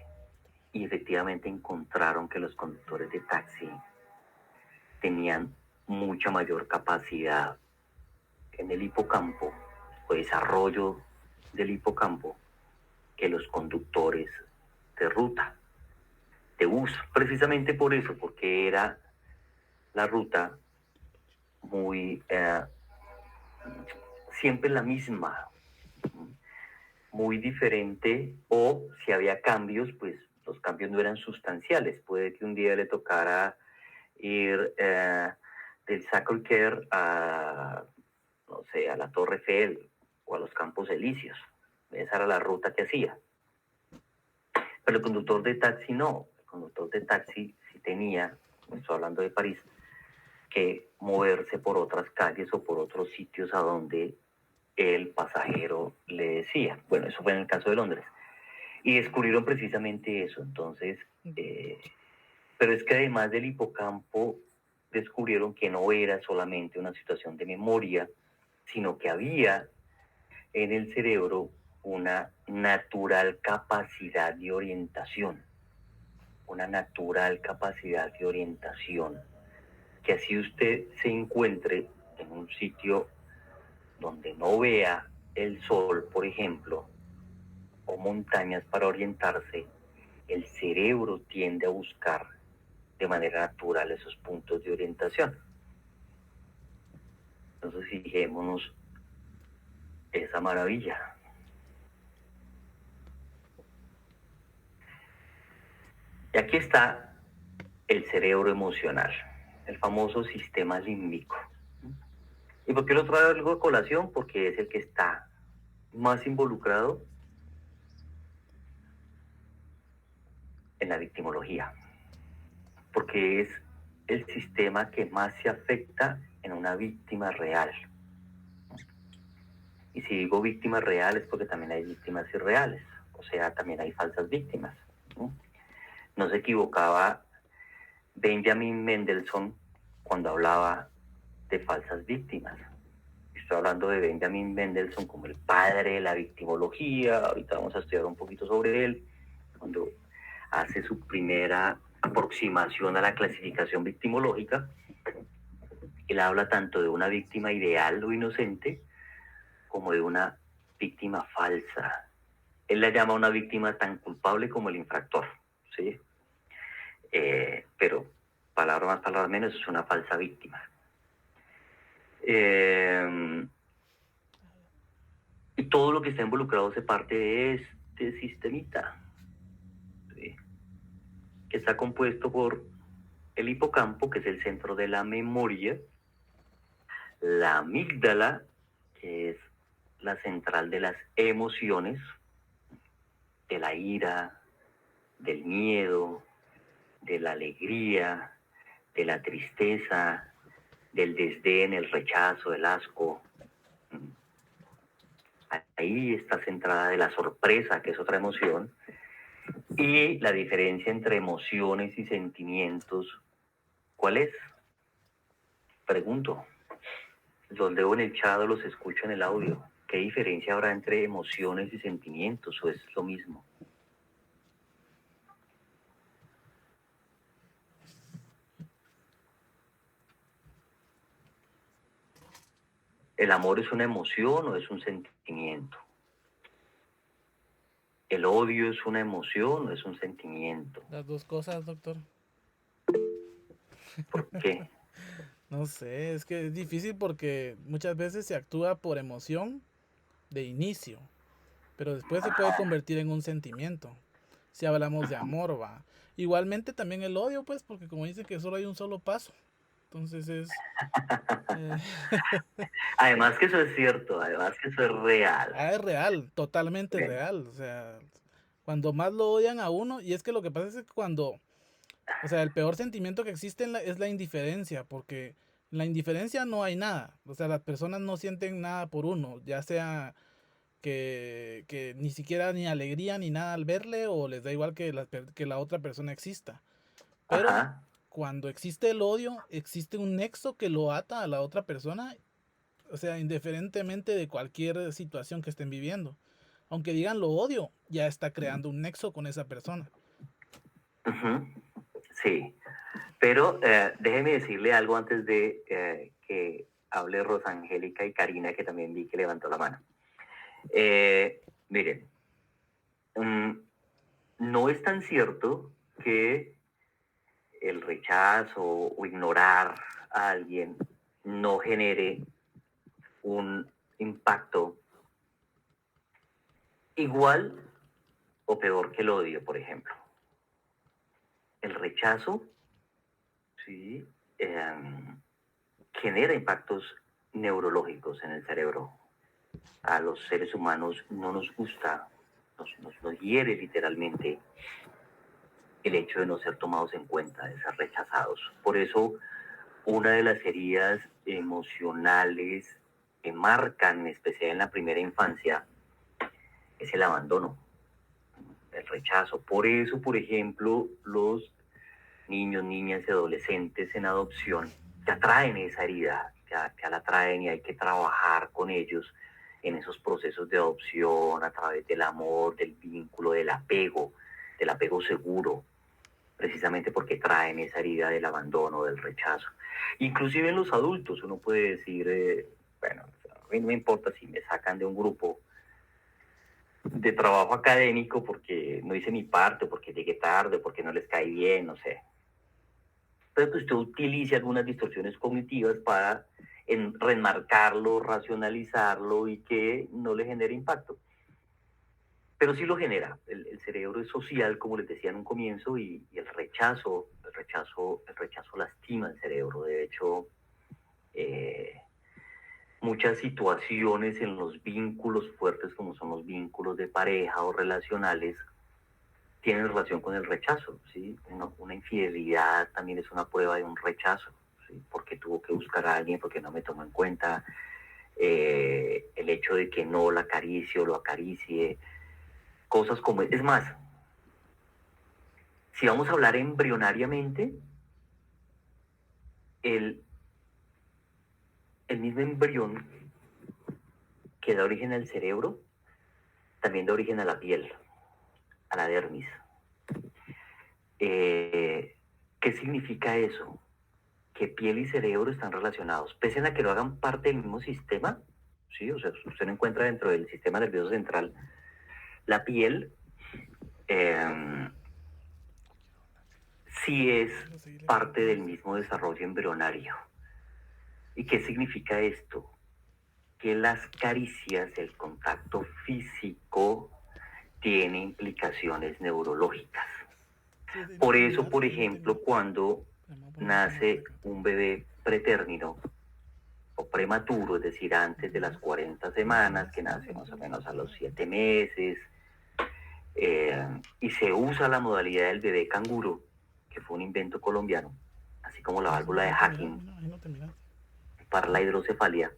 Y efectivamente encontraron que los conductores de taxi tenían mucha mayor capacidad en el hipocampo o desarrollo del hipocampo que los conductores de ruta, de bus, precisamente por eso, porque era la ruta muy siempre la misma, muy diferente, o si había cambios, pues los cambios no eran sustanciales. Puede que un día le tocara ir del Sacré-Cœur a, no sé, a la Torre Eiffel o a los Campos Elíseos. Esa era la ruta que hacía. Pero el conductor de taxi no. El conductor de taxi sí tenía, estoy hablando de París, que moverse por otras calles o por otros sitios a donde el pasajero le decía. Bueno, eso fue en el caso de Londres. Y descubrieron precisamente eso. Entonces, pero es que además del hipocampo, descubrieron que no era solamente una situación de memoria, sino que había en el cerebro una natural capacidad de orientación. Una natural capacidad de orientación. Que así usted se encuentre en un sitio donde no vea el sol, por ejemplo, o montañas para orientarse, el cerebro tiende a buscar de manera natural esos puntos de orientación. Entonces fijémonos esa maravilla. Y aquí está el cerebro emocional, el famoso sistema límbico. ¿Y por qué lo traigo algo de colación? Porque es el que está más involucrado en la victimología, porque es el sistema que más se afecta en una víctima real. Y si digo víctimas reales, porque también hay víctimas irreales, o sea, también hay falsas víctimas, ¿no? No se equivocaba Benjamin Mendelssohn cuando hablaba de falsas víctimas. Estoy hablando de Benjamin Mendelssohn como el padre de la victimología. Ahorita vamos a estudiar un poquito sobre él, cuando hace su primera aproximación a la clasificación victimológica. Él habla tanto de una víctima ideal o inocente como de una víctima falsa. Él la llama una víctima tan culpable como el infractor, ¿sí? Pero, palabra más, palabra menos, es una falsa víctima. Y todo lo que está involucrado hace parte de este sistemita, ¿sí? Que está compuesto por el hipocampo, que es el centro de la memoria, la amígdala, que es la central de las emociones, de la ira, del miedo, de la alegría, de la tristeza, del desdén, el rechazo, el asco. Ahí está centrada de la sorpresa, que es otra emoción, y la diferencia entre emociones y sentimientos. ¿Cuál es? Pregunto. Los leo en el chat o los escucho en el audio. ¿Qué diferencia habrá entre emociones y sentimientos? ¿O es lo mismo? ¿El amor es una emoción o es un sentimiento? ¿El odio es una emoción o es un sentimiento? Las dos cosas, doctor. ¿Por qué? No sé, es que es difícil porque muchas veces se actúa por emoción de inicio, pero después se puede convertir en un sentimiento. Si hablamos de amor, va. Igualmente también el odio, pues, porque como dicen que solo hay un solo paso. Entonces es... eh, Además que eso es cierto, además que eso es real. es real, totalmente Bien. real. O sea, cuando más lo odian a uno, y es que lo que pasa es que cuando... O sea, el peor sentimiento que existe es la indiferencia, porque en la indiferencia no hay nada. O sea, las personas no sienten nada por uno, ya sea que ni siquiera ni alegría ni nada al verle o les da igual que la otra persona exista. Pero Ajá. cuando existe el odio, existe un nexo que lo ata a la otra persona, o sea, indiferentemente de cualquier situación que estén viviendo. Aunque digan lo odio, ya está creando un nexo con esa persona. Ujú. Sí, pero déjeme decirle algo antes de que hable Rosangélica y Karina, que también vi que levantó la mano. Miren, no es tan cierto que el rechazo o ignorar a alguien no genere un impacto igual o peor que el odio, por ejemplo. El rechazo, sí, genera impactos neurológicos en el cerebro. A los seres humanos no nos gusta, nos hiere literalmente el hecho de no ser tomados en cuenta, de ser rechazados. Por eso, una de las heridas emocionales que marcan, en especial en la primera infancia, es el abandono, el rechazo. Por eso, por ejemplo, los niños, niñas y adolescentes en adopción ya traen esa herida, ya la traen y hay que trabajar con ellos en esos procesos de adopción a través del amor, del vínculo, del apego seguro, precisamente porque traen esa herida del abandono, del rechazo. Inclusive en los adultos uno puede decir, bueno, a mí no me importa si me sacan de un grupo de trabajo académico porque no hice mi parte, porque llegué tarde, porque no les caí bien, no sé. Pero que usted utilice algunas distorsiones cognitivas para remarcarlo, racionalizarlo y que no le genere impacto. Pero sí lo genera. El cerebro es social, como les decía en un comienzo, y el rechazo lastima el cerebro. De hecho, muchas situaciones en los vínculos fuertes, como son los vínculos de pareja o relacionales, tienen relación con el rechazo, ¿sí? Una infidelidad también es una prueba de un rechazo, ¿sí? Porque tuvo que buscar a alguien, porque no me tomó en cuenta, el hecho de que no la acaricie o lo acaricie, cosas como... Es más, si vamos a hablar embrionariamente, El, el mismo embrión que da origen al cerebro, también da origen a la piel, a la dermis. ¿Qué significa eso? Que piel y cerebro están relacionados, pese a que no hagan parte del mismo sistema, ¿sí? O sea, usted no encuentra dentro del sistema nervioso central la piel, sí es parte del mismo desarrollo embrionario. ¿Y qué significa esto? Que las caricias, el contacto físico, tiene implicaciones neurológicas. Por eso, por ejemplo, cuando nace un bebé pretérmino o prematuro, es decir, antes de las 40 semanas, que nace más o menos a los 7 meses, y se usa la modalidad del bebé canguro, que fue un invento colombiano, así como la válvula de Hacking para la hidrocefalia,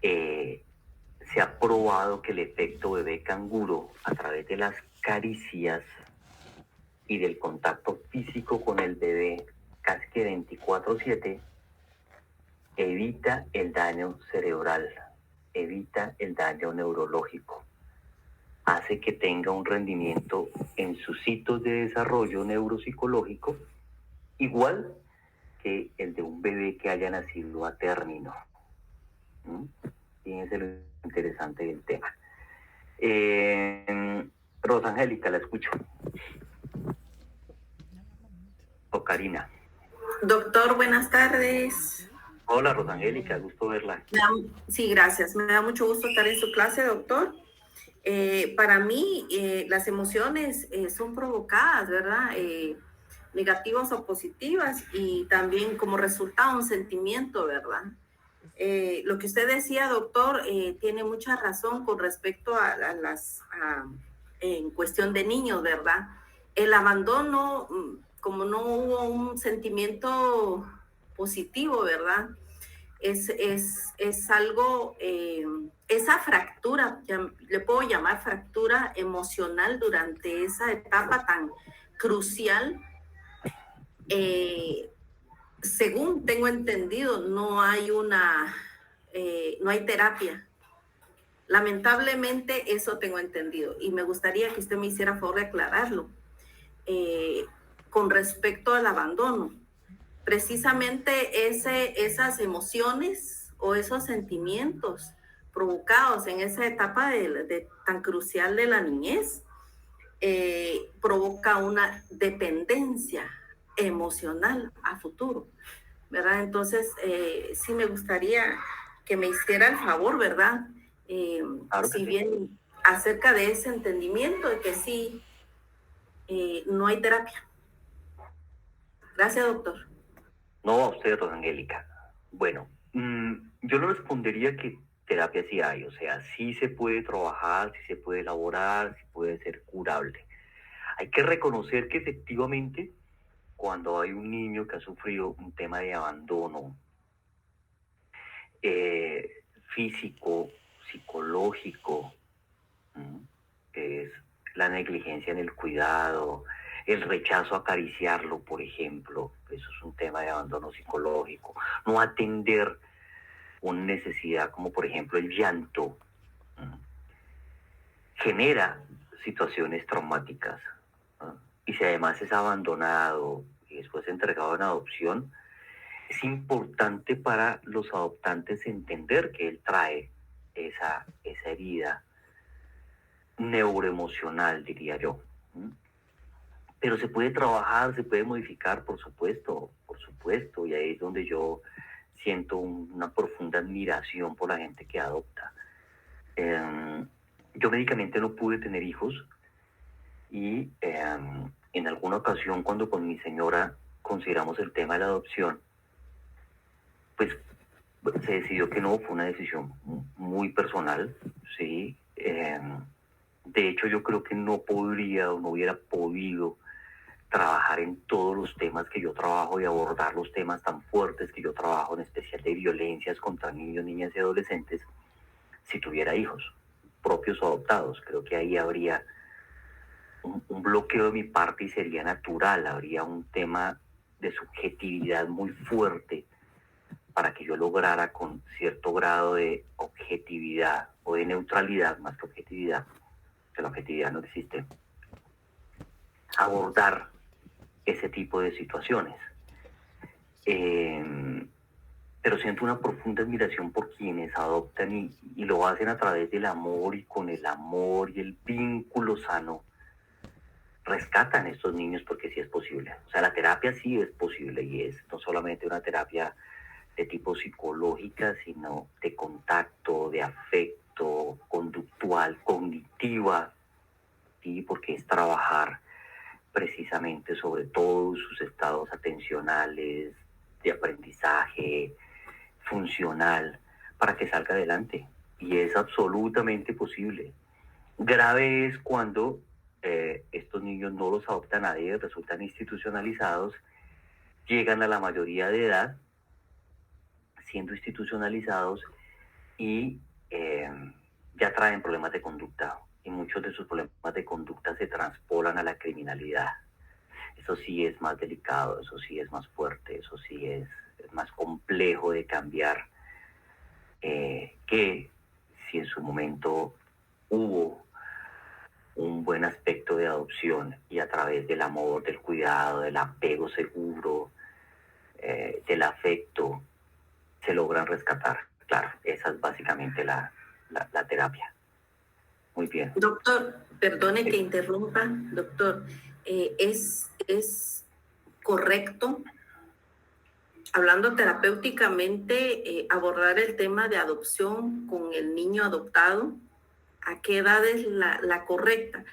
se ha probado que el efecto bebé canguro a través de las caricias y del contacto físico con el bebé casi que 24/7 evita el daño cerebral, evita el daño neurológico, hace que tenga un rendimiento en sus hitos de desarrollo neuropsicológico igual que el de un bebé que haya nacido a término. Fíjense lo interesante del tema. Rosangélica, la escucho. O Karina. Doctor, buenas tardes. Hola, Rosangélica, gusto verla. Sí, gracias. Me da mucho gusto estar en su clase, doctor. Para mí, las emociones son provocadas, ¿verdad? Negativas o positivas, y también como resultado un sentimiento, ¿verdad? Lo que usted decía, doctor, tiene mucha razón con respecto en cuestión de niños, ¿verdad? El abandono, como no hubo un sentimiento positivo, ¿verdad? Es algo, esa fractura, le puedo llamar fractura emocional durante esa etapa tan crucial. Según tengo entendido, no hay terapia. Lamentablemente eso tengo entendido, y me gustaría que usted me hiciera favor de aclararlo. Con respecto al abandono, precisamente esas emociones o esos sentimientos provocados en esa etapa tan crucial de la niñez, provoca una dependencia emocional a futuro, ¿verdad? Entonces, sí me gustaría que me hiciera el favor, ¿verdad? Claro que si sí. bien acerca de ese entendimiento de que sí, no hay terapia. Gracias, doctor. No, a usted, Rosangélica. Bueno, yo le respondería que terapia sí hay, o sea, sí se puede trabajar, sí se puede elaborar, sí puede ser curable. Hay que reconocer que efectivamente cuando hay un niño que ha sufrido un tema de abandono físico, psicológico, que es la negligencia en el cuidado, el rechazo a acariciarlo, por ejemplo, eso es un tema de abandono psicológico, no atender una necesidad como por ejemplo el llanto, genera situaciones traumáticas, ¿no? Y si además es abandonado y después entregado en adopción, es importante para los adoptantes entender que él trae esa herida neuroemocional, diría yo. Pero se puede trabajar, se puede modificar, por supuesto, y ahí es donde yo siento una profunda admiración por la gente que adopta. Yo médicamente no pude tener hijos y en alguna ocasión cuando con mi señora consideramos el tema de la adopción, pues se decidió que no, fue una decisión muy personal, ¿sí? De hecho, yo creo que no podría o no hubiera podido trabajar en todos los temas que yo trabajo y abordar los temas tan fuertes que yo trabajo, en especial de violencias contra niños, niñas y adolescentes, si tuviera hijos propios o adoptados. Creo que ahí habría un bloqueo de mi parte y sería natural, habría un tema de subjetividad muy fuerte para que yo lograra con cierto grado de objetividad o de neutralidad, más que objetividad, que la objetividad no existe, abordar ese tipo de situaciones. Pero siento una profunda admiración por quienes adoptan y lo hacen a través del amor, y con el amor y el vínculo sano rescatan a estos niños, porque sí es posible. O sea, la terapia sí es posible, y es no solamente una terapia de tipo psicológica, sino de contacto, de afecto, conductual, cognitiva, ¿sí? Porque es trabajar precisamente sobre todos sus estados atencionales, de aprendizaje, funcional, para que salga adelante. Y es absolutamente posible. Grave es cuando estos niños no los adopta nadie, resultan institucionalizados, llegan a la mayoría de edad siendo institucionalizados y ya traen problemas de conducta, y muchos de sus problemas de conducta se traspolan a la criminalidad. Eso sí es más delicado, eso sí es más fuerte, eso sí es más complejo de cambiar, que si en su momento hubo un buen aspecto de adopción, y a través del amor, del cuidado, del apego seguro, del afecto, se logran rescatar. Claro, esa es básicamente la terapia. Muy bien. Doctor, perdone Sí. que interrumpa, doctor. ¿Es correcto, hablando terapéuticamente, abordar el tema de adopción con el niño adoptado? ¿A qué edad es la correcta?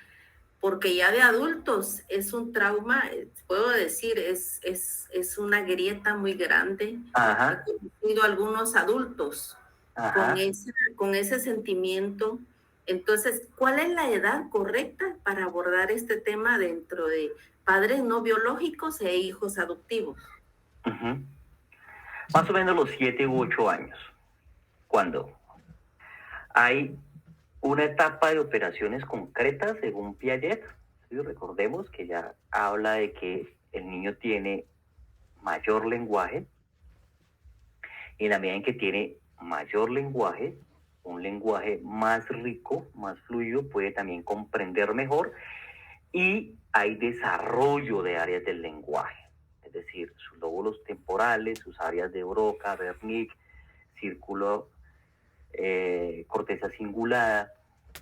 Porque ya de adultos es un trauma, puedo decir, es una grieta muy grande. Ajá. He conocido algunos adultos Ajá. con ese sentimiento. Entonces, ¿cuál es la edad correcta para abordar este tema dentro de padres no biológicos e hijos adoptivos? Uh-huh. Más o menos los 7 u 8 años, cuando hay una etapa de operaciones concretas según Piaget. ¿Sí? Recordemos que ya habla de que el niño tiene mayor lenguaje, y en la medida en que tiene mayor lenguaje, un lenguaje más rico, más fluido, puede también comprender mejor, y hay desarrollo de áreas del lenguaje, es decir, sus lóbulos temporales, sus áreas de Broca, Wernicke, círculo, corteza cingulada,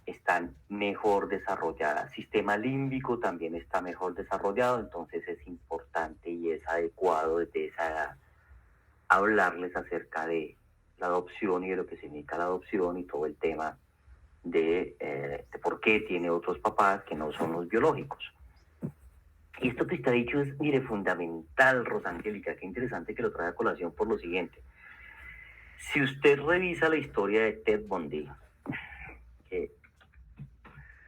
están mejor desarrolladas. Sistema límbico también está mejor desarrollado, entonces es importante y es adecuado desde esa edad hablarles acerca de la adopción y de lo que significa la adopción, y todo el tema de por qué tiene otros papás que no son los biológicos. Y esto que está dicho es, mire, fundamental, Rosangélica, qué interesante que lo trae a colación por lo siguiente. Si usted revisa la historia de Ted Bundy, que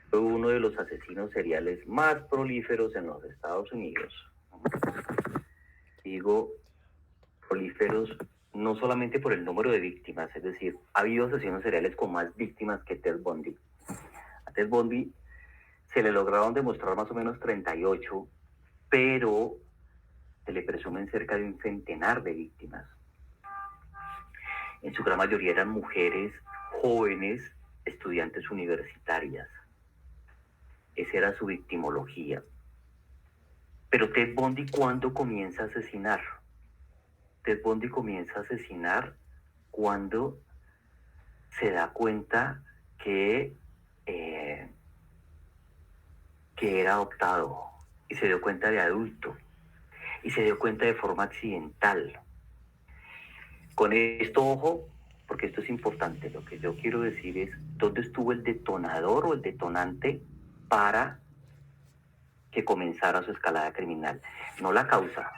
fue uno de los asesinos seriales más prolíferos en los Estados Unidos, digo prolíferos no solamente por el número de víctimas, es decir, ha habido asesinos seriales con más víctimas que Ted Bundy. A Ted Bundy se le lograron demostrar más o menos 38, pero se le presumen cerca de un centenar de víctimas. En su gran mayoría eran mujeres jóvenes, estudiantes universitarias. Esa era su victimología. Pero Ted Bundy, ¿cuándo comienza a asesinar? Ted Bundy comienza a asesinar cuando se da cuenta que era adoptado, y se dio cuenta de adulto, y se dio cuenta de forma accidental. Con esto, ojo, porque esto es importante. Lo que yo quiero decir es dónde estuvo el detonador o el detonante para que comenzara su escalada criminal. No la causa.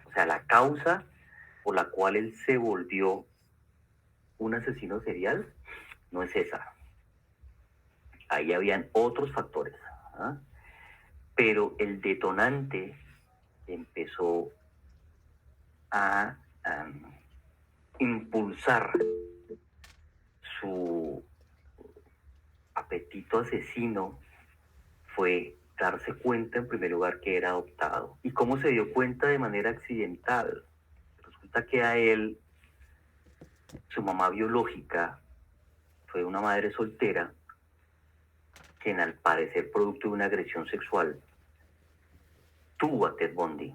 O sea, la causa por la cual él se volvió un asesino serial no es esa. Ahí habían otros factores. ¿Ah? Pero el detonante empezó a impulsar su apetito asesino, fue darse cuenta en primer lugar que era adoptado. ¿Y cómo se dio cuenta? De manera accidental. Resulta que a él, su mamá biológica, fue una madre soltera, quien al parecer producto de una agresión sexual, tuvo a Ted Bundy.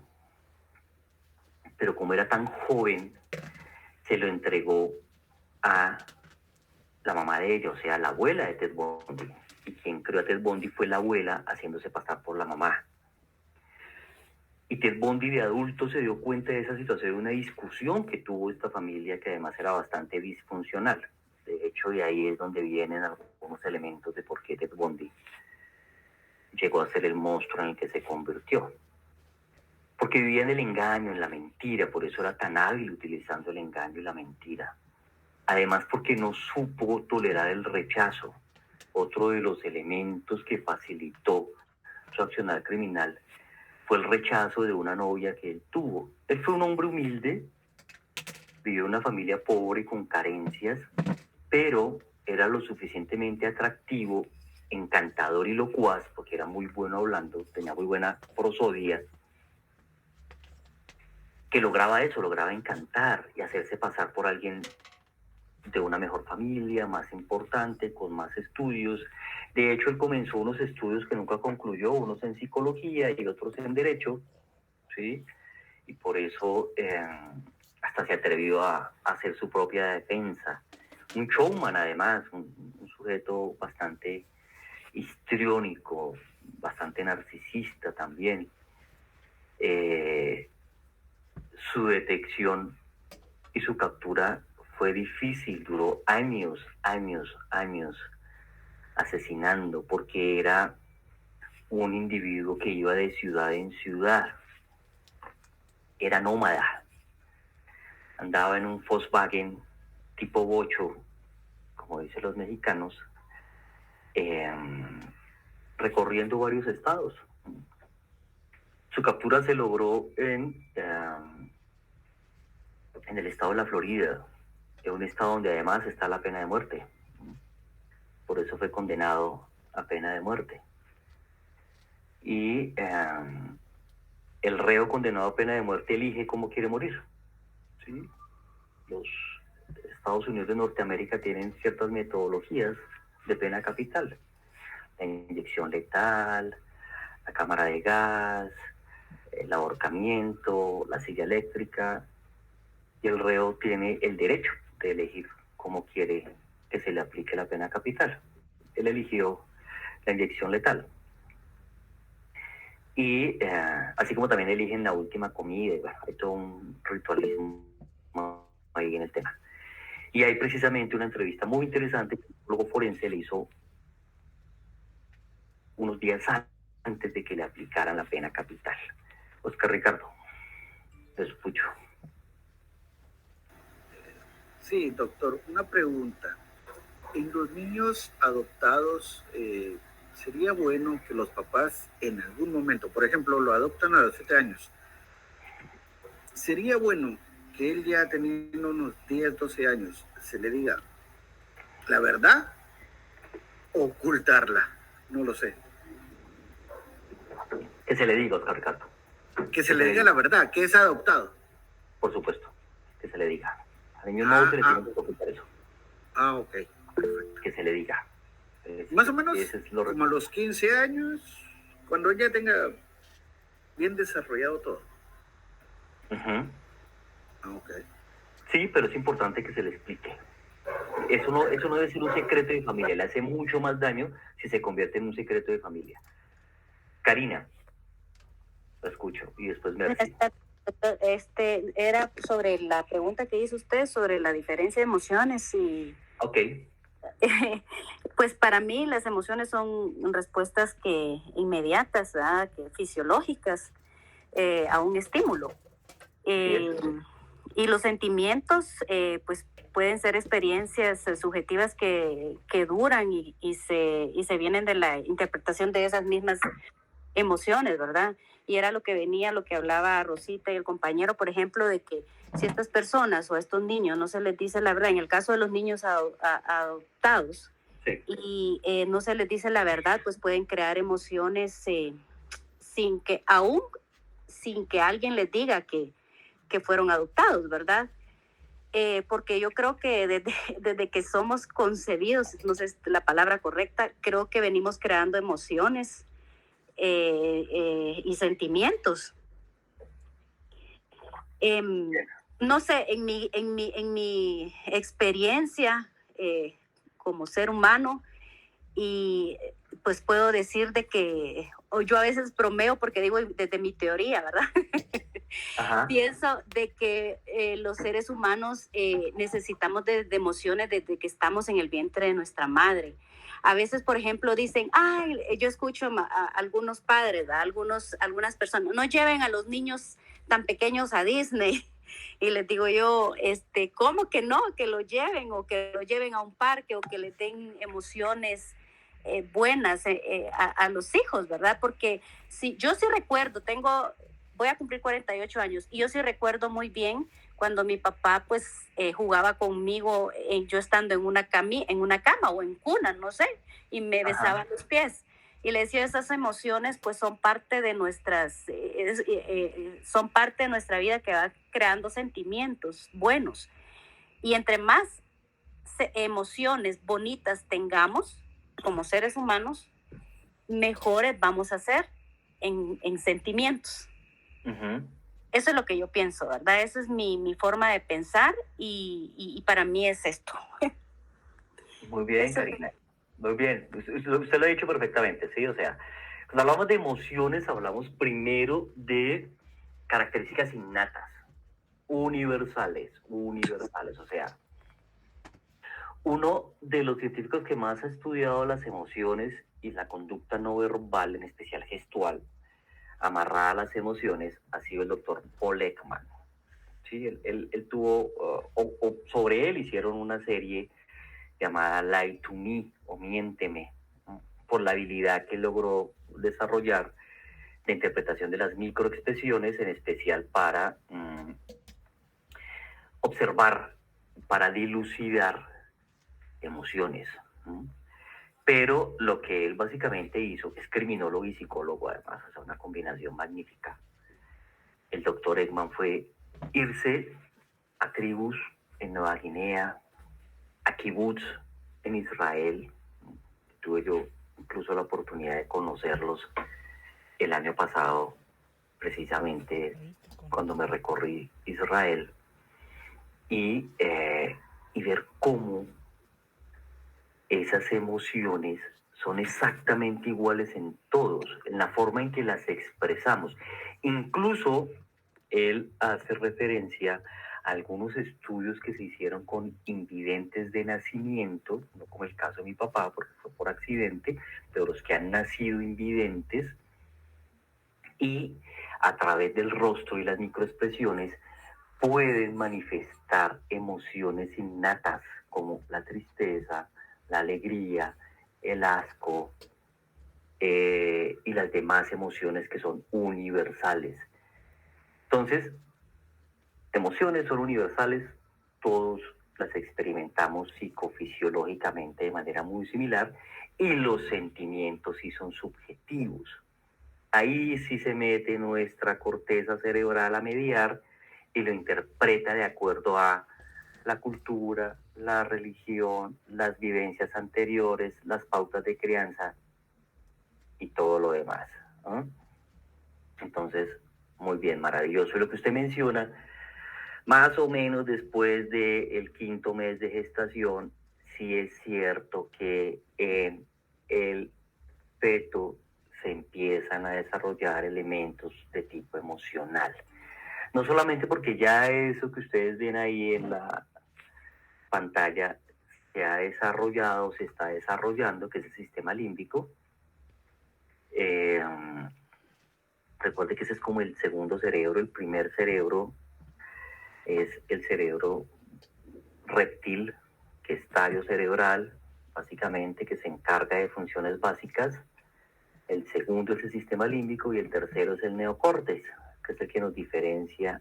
Pero como era tan joven, se lo entregó a la mamá de ella, o sea, la abuela de Ted Bundy. Y quien creó a Ted Bundy fue la abuela, haciéndose pasar por la mamá. Y Ted Bundy de adulto se dio cuenta de esa situación, de una discusión que tuvo esta familia, que además era bastante disfuncional. De hecho, de ahí es donde vienen algunos elementos de por qué Ted Bundy llegó a ser el monstruo en el que se convirtió. Porque vivía en el engaño, en la mentira, por eso era tan hábil utilizando el engaño y la mentira. Además, porque no supo tolerar el rechazo, otro de los elementos que facilitó su accionar criminal fue el rechazo de una novia que él tuvo. Él fue un hombre humilde, vivió en una familia pobre con carencias, pero era lo suficientemente atractivo, encantador y locuaz, porque era muy bueno hablando, tenía muy buena prosodia, que lograba eso, lograba encantar y hacerse pasar por alguien de una mejor familia, más importante, con más estudios. De hecho, él comenzó unos estudios que nunca concluyó, unos en psicología y otros en derecho, ¿sí? Y por eso hasta se atrevió a hacer su propia defensa. Un showman, además, un sujeto bastante histriónico, bastante narcisista también. Su detección y su captura fue difícil, duró años asesinando, porque era un individuo que iba de ciudad en ciudad, era nómada, andaba en un Volkswagen tipo bocho, como dicen los mexicanos, recorriendo varios estados. Su captura se logró en el estado de la Florida, en un estado donde además está la pena de muerte. Por eso fue condenado a pena de muerte. Y el reo condenado a pena de muerte elige cómo quiere morir. ¿Sí? Los Estados Unidos de Norteamérica tienen ciertas metodologías de pena capital. La inyección letal, la cámara de gas, el ahorcamiento, la silla eléctrica, y el reo tiene el derecho de elegir cómo quiere que se le aplique la pena capital. Él eligió la inyección letal. Y así como también eligen la última comida, y bueno, hay todo un ritualismo ahí en el tema. Y hay precisamente una entrevista muy interesante que un psicólogo forense le hizo unos días antes de que le aplicaran la pena capital. Oscar Ricardo, te escucho. Sí, doctor, una pregunta. En los niños adoptados, sería bueno que los papás en algún momento, por ejemplo, lo adoptan a los 7 años, sería bueno que él ya teniendo unos 10, 12 años, se le diga la verdad o ocultarla, no lo sé. Que se le diga, Oscar Ricardo. Que se le diga la verdad, que es adoptado. Por supuesto, que se le diga. A niños nuevos se le tiene que ocultar eso. Ok, perfecto. Que se le diga. Más o menos como a los 15 años, cuando ya tenga bien desarrollado todo. Ok. Sí, pero es importante que se le explique. Eso no debe ser un secreto de familia. Le hace mucho más daño si se convierte en un secreto de familia. Karina, la escucho y después Mercy. Era sobre la pregunta que hizo usted sobre la diferencia de emociones y... Ok. Pues para mí las emociones son respuestas inmediatas, ¿verdad? Que fisiológicas a un estímulo. Y los sentimientos, pues pueden ser experiencias subjetivas que duran y se vienen de la interpretación de esas mismas emociones, ¿verdad? Y era lo que hablaba Rosita y el compañero, por ejemplo, de que si a estas personas o a estos niños no se les dice la verdad, en el caso de los niños adoptados, Sí. y no se les dice la verdad, pues pueden crear emociones sin que alguien les diga que fueron adoptados, ¿verdad? Porque yo creo que desde que somos concebidos, no sé si es la palabra correcta, creo que venimos creando emociones y sentimientos. No sé, en mi experiencia como ser humano, y pues puedo decir de que, o yo a veces bromeo porque digo desde mi teoría, ¿verdad? Ajá. Pienso de que los seres humanos necesitamos de emociones desde que estamos en el vientre de nuestra madre. A veces, por ejemplo, dicen, ay, yo escucho a algunos padres, ¿verdad? Algunas personas, no lleven a los niños tan pequeños a Disney. Y les digo yo, ¿cómo que no? Que lo lleven, o que lo lleven a un parque, o que le den emociones buenas a los hijos, ¿verdad? Porque yo sí recuerdo, voy a cumplir 48 años, y yo sí recuerdo muy bien cuando mi papá pues jugaba conmigo, yo estando en una cama o en cuna, no sé, y me besaba los pies. Y le decía, esas emociones pues son parte de son parte de nuestra vida, que va creando sentimientos buenos. Y entre más emociones bonitas tengamos como seres humanos, mejores vamos a ser en sentimientos. Uh-huh. Eso es lo que yo pienso, ¿verdad? Esa es mi forma de pensar, y para mí es esto. Muy bien, Karina. Muy bien. Usted lo ha dicho perfectamente, ¿sí? O sea, cuando hablamos de emociones, hablamos primero de características innatas, universales. O sea, uno de los científicos que más ha estudiado las emociones y la conducta no verbal, en especial gestual, amarrada a las emociones, ha sido el doctor Paul Ekman. Sí, él tuvo, sobre él hicieron una serie llamada Lie to Me, o Miénteme, ¿no? Por la habilidad que logró desarrollar de interpretación de las microexpresiones, en especial para observar, para dilucidar emociones. Pero lo que él básicamente hizo, es criminólogo y psicólogo además, o sea, una combinación magnífica. El doctor Ekman fue irse a tribus en Nueva Guinea, a kibbutz en Israel. Tuve yo incluso la oportunidad de conocerlos el año pasado, precisamente cuando me recorrí Israel, y ver cómo esas emociones son exactamente iguales en todos, en la forma en que las expresamos. Incluso él hace referencia a algunos estudios que se hicieron con invidentes de nacimiento, no como el caso de mi papá, porque fue por accidente, pero los que han nacido invidentes, y a través del rostro y las microexpresiones pueden manifestar emociones innatas como la tristeza, la alegría, el asco y las demás emociones que son universales. Entonces, emociones son universales, todos las experimentamos psicofisiológicamente de manera muy similar, y los sentimientos sí son subjetivos. Ahí sí se mete nuestra corteza cerebral a mediar y lo interpreta de acuerdo a la cultura, la religión, las vivencias anteriores, las pautas de crianza y todo lo demás, ¿no? Entonces, muy bien, maravilloso. Y lo que usted menciona, más o menos después del 5.º mes de gestación, sí es cierto que en el feto se empiezan a desarrollar elementos de tipo emocional. No solamente porque ya eso que ustedes ven ahí en la pantalla se ha desarrollado, se está desarrollando, que es el sistema límbico. Recuerde que ese es como el segundo cerebro. El primer cerebro es el cerebro reptil, que es tallo cerebral, básicamente, que se encarga de funciones básicas. El segundo es el sistema límbico y el tercero es el neocórtex, que es el que nos diferencia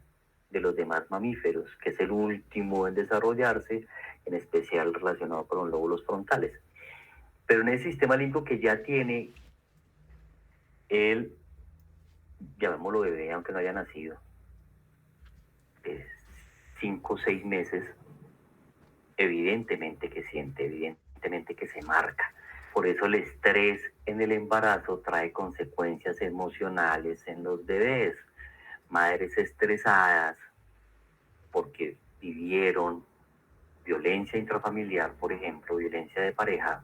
de los demás mamíferos, que es el último en desarrollarse, en especial relacionado con los lóbulos frontales. Pero en ese sistema límbico que ya tiene el, llamémoslo bebé, aunque no haya nacido, de 5 o 6 meses, evidentemente que siente, evidentemente que se marca. Por eso el estrés en el embarazo trae consecuencias emocionales en los bebés. Madres estresadas porque vivieron violencia intrafamiliar, por ejemplo, violencia de pareja,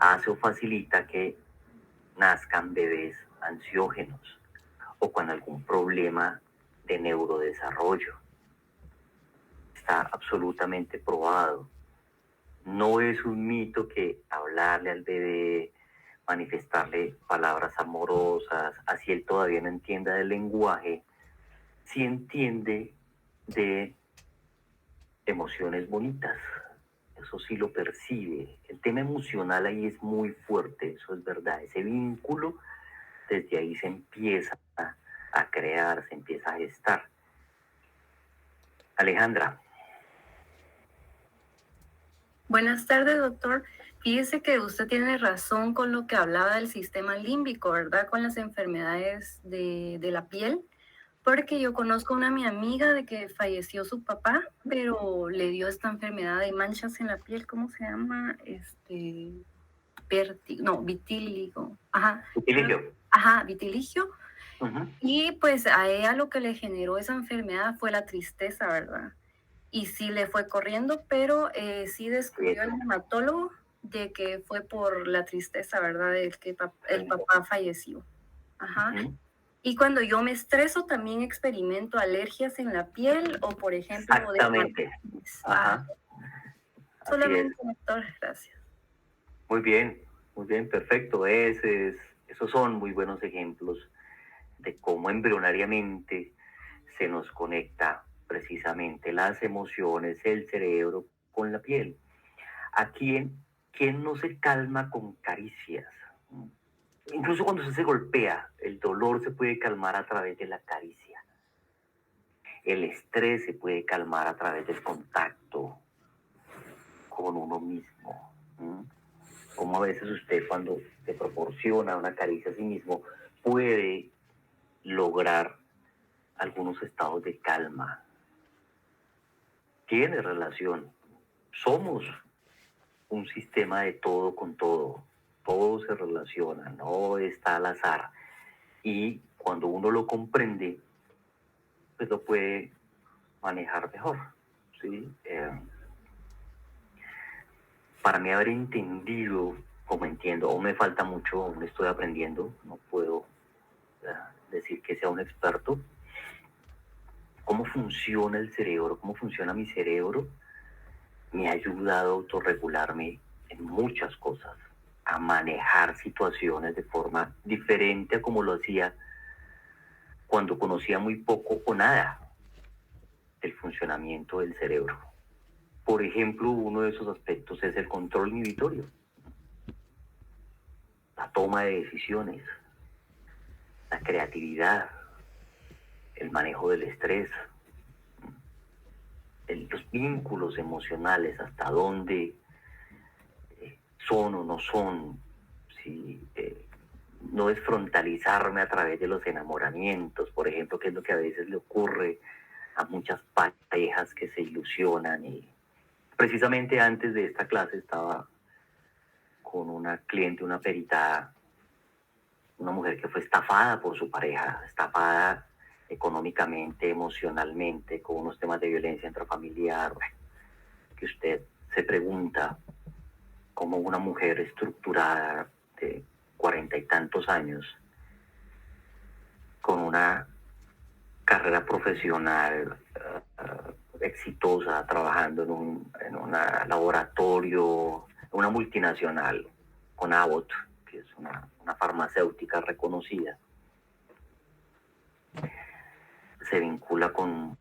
hace o facilita que nazcan bebés ansiógenos o con algún problema de neurodesarrollo. Está absolutamente probado. No es un mito que hablarle al bebé, manifestarle palabras amorosas, así él todavía no entienda del lenguaje, sí entiende de emociones bonitas. Eso sí lo percibe. El tema emocional ahí es muy fuerte, eso es verdad. Ese vínculo, desde ahí se empieza a crear, se empieza a gestar. Alejandra. Buenas tardes, doctor. Fíjese que usted tiene razón con lo que hablaba del sistema límbico, ¿verdad? Con las enfermedades de la piel, porque yo conozco a mi amiga de que falleció su papá, pero le dio esta enfermedad de manchas en la piel, ¿cómo se llama? Vitíligo. Ajá. Vitiligio. Ajá, vitiligio. Uh-huh. Y pues a ella lo que le generó esa enfermedad fue la tristeza, ¿verdad? Y sí le fue corriendo, pero sí descubrió el hematólogo de que fue por la tristeza, ¿verdad? De que el papá falleció. Ajá. Uh-huh. Y cuando yo me estreso, también experimento alergias en la piel o, por ejemplo... Exactamente. Ajá. Solamente, doctor, gracias. Muy bien, perfecto. Esos son muy buenos ejemplos de cómo embrionariamente se nos conecta precisamente las emociones, el cerebro con la piel. ¿A quién no se calma con caricias? Incluso cuando se golpea, el dolor se puede calmar a través de la caricia. El estrés se puede calmar a través del contacto con uno mismo. Como a veces usted, cuando se proporciona una caricia a sí mismo, puede lograr algunos estados de calma. Tiene relación. Somos un sistema de todo con todo. Todo se relaciona, no está al azar. Y cuando uno lo comprende, pues lo puede manejar mejor. ¿Sí? Para mí haber entendido, como entiendo, aún me falta mucho, aún estoy aprendiendo, no puedo decir que sea un experto, cómo funciona el cerebro, cómo funciona mi cerebro, me ha ayudado a autorregularme en muchas cosas, a manejar situaciones de forma diferente a como lo hacía cuando conocía muy poco o nada del funcionamiento del cerebro. Por ejemplo, uno de esos aspectos es el control inhibitorio, la toma de decisiones, la creatividad, el manejo del estrés, los vínculos emocionales, hasta dónde son o no son, ¿sí? No es frontalizarme a través de los enamoramientos, por ejemplo, que es lo que a veces le ocurre a muchas parejas que se ilusionan. Y precisamente antes de esta clase estaba con una cliente, una perita, una mujer que fue estafada por su pareja, estafada económicamente, emocionalmente, con unos temas de violencia intrafamiliar, que usted se pregunta cómo una mujer estructurada de 40 y tantos años, con una carrera profesional exitosa, trabajando en un laboratorio, una multinacional, con Abbott, que es una farmacéutica reconocida, se vincula con un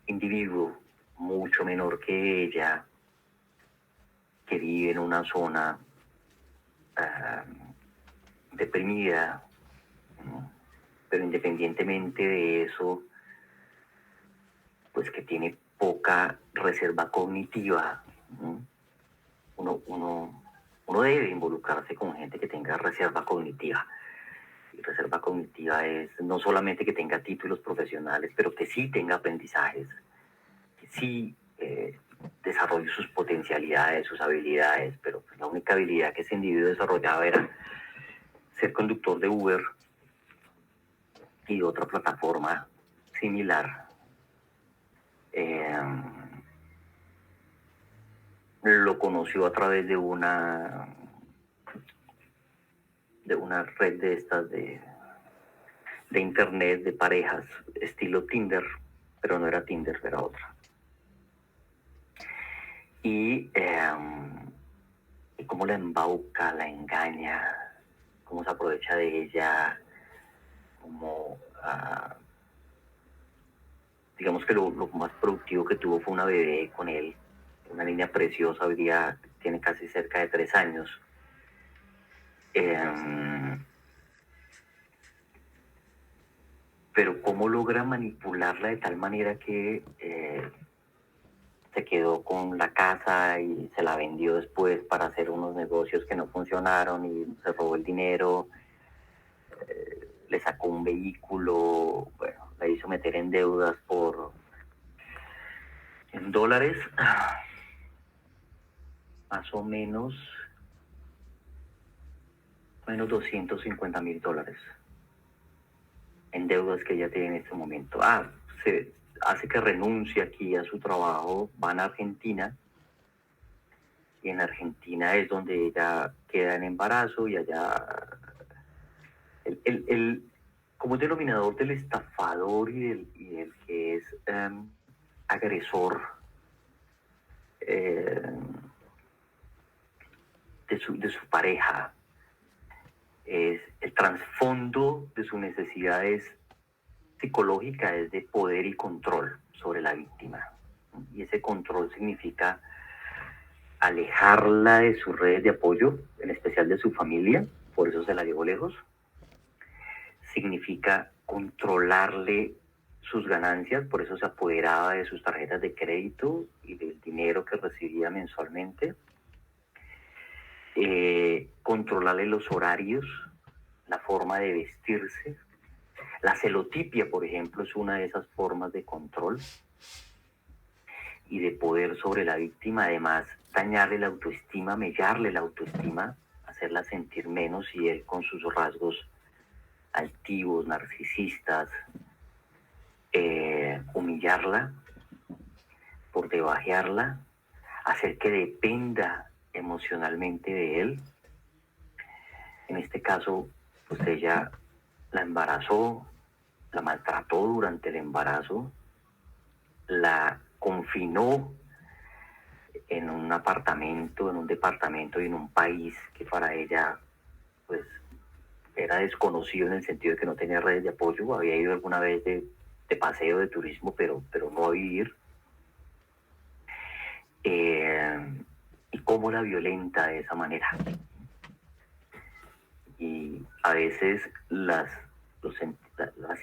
individuo mucho menor que ella, que vive en una zona deprimida, pero independientemente de eso, pues que tiene poca reserva cognitiva. Uno uno debe involucrarse con gente que tenga reserva cognitiva. Y reserva cognitiva es no solamente que tenga títulos profesionales, pero que sí tenga aprendizajes, que sí desarrolle sus potencialidades, sus habilidades, pero pues la única habilidad que ese individuo desarrollaba era ser conductor de Uber y otra plataforma similar. Lo conoció a través de una red de estas de internet, de parejas, estilo Tinder, pero no era Tinder, era otra. Y cómo la embauca, la engaña, cómo se aprovecha de ella, cómo, digamos que lo más productivo que tuvo fue una bebé con él, una niña preciosa, hoy día tiene casi cerca de 3 años. Pero cómo logra manipularla de tal manera que se quedó con la casa y se la vendió después para hacer unos negocios que no funcionaron y se robó el dinero, le sacó un vehículo, bueno, la hizo meter en deudas en dólares, más o menos $250,000 en deudas que ella tiene en este momento. Se hace que renuncie aquí a su trabajo, van a Argentina, y en Argentina es donde ella queda en embarazo, y allá el como denominador del estafador y del que es agresor de su pareja, es el trasfondo de sus necesidades psicológicas, es de poder y control sobre la víctima. Y ese control significa alejarla de sus redes de apoyo, en especial de su familia, por eso se la llevó lejos. Significa controlarle sus ganancias, por eso se apoderaba de sus tarjetas de crédito y del dinero que recibía mensualmente. Controlarle los horarios, la forma de vestirse. La celotipia, por ejemplo, es una de esas formas de control y de poder sobre la víctima. Además, dañarle la autoestima, mellarle la autoestima, hacerla sentir menos, y él con sus rasgos altivos, narcisistas, humillarla, por debajearla, hacer que dependa emocionalmente de él. En este caso, pues ella la embarazó, la maltrató durante el embarazo, la confinó en un apartamento, en un departamento y en un país que para ella pues era desconocido, en el sentido de que no tenía redes de apoyo. Había ido alguna vez de paseo, de turismo, pero no a vivir. Y cómo la violenta de esa manera. Y a veces las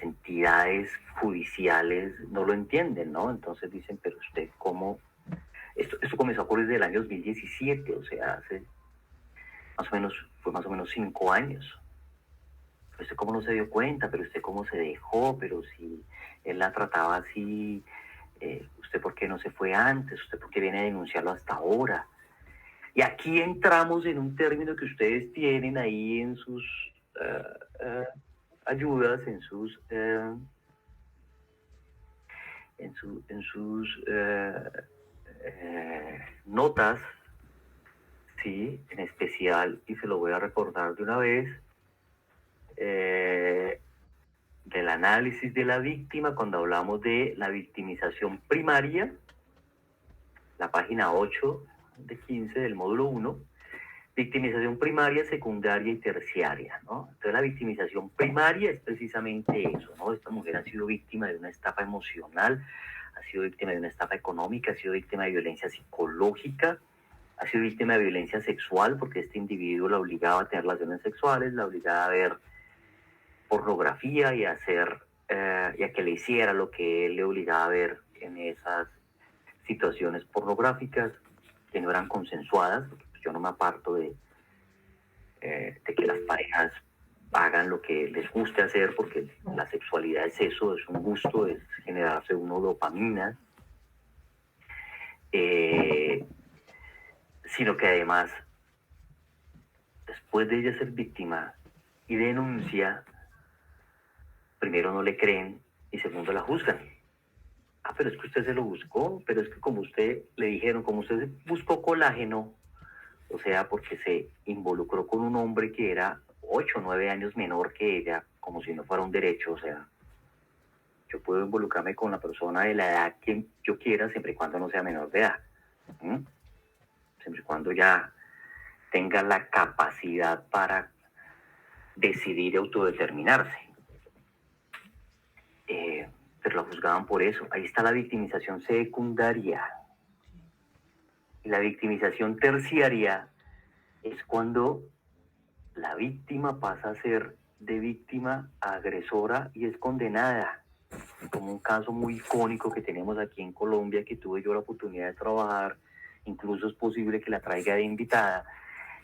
entidades judiciales no lo entienden, ¿no? Entonces dicen, pero usted cómo... Esto comenzó a ocurrir desde el año 2017, o sea, fue más o menos 5 años. ¿Usted cómo no se dio cuenta? ¿Pero usted cómo se dejó? Pero si él la trataba así, ¿usted por qué no se fue antes? ¿Usted por qué viene a denunciarlo hasta ahora? Y aquí entramos en un término que ustedes tienen ahí en sus ayudas, en sus notas, sí, en especial, y se lo voy a recordar de una vez, del análisis de la víctima, cuando hablamos de la victimización primaria, la página 8 de 15 del módulo 1, victimización primaria, secundaria y terciaria, ¿no? Entonces la victimización primaria es precisamente eso, ¿no? Esta mujer ha sido víctima de una estafa emocional, ha sido víctima de una estafa económica, ha sido víctima de violencia psicológica, ha sido víctima de violencia sexual, porque este individuo la obligaba a tener relaciones sexuales, la obligaba a ver pornografía y a que le hiciera lo que él le obligaba a ver en esas situaciones pornográficas que no eran consensuadas, porque yo no me aparto de de que las parejas hagan lo que les guste hacer, porque la sexualidad es eso, es un gusto, es generarse uno dopamina, sino que además, después de ella ser víctima y denuncia, primero no le creen y segundo la juzgan. Ah, pero es que usted se lo buscó, pero es que como usted le dijeron, como usted buscó colágeno, o sea, porque se involucró con un hombre que era 8 o 9 años menor que ella, como si no fuera un derecho, o sea, yo puedo involucrarme con la persona de la edad que yo quiera, siempre y cuando no sea menor de edad. Siempre y cuando ya tenga la capacidad para decidir y autodeterminarse. Pero la juzgaban por eso. Ahí está la victimización secundaria. Y la victimización terciaria es cuando la víctima pasa a ser de víctima a agresora y es condenada. Como un caso muy icónico que tenemos aquí en Colombia, que tuve yo la oportunidad de trabajar, incluso es posible que la traiga de invitada,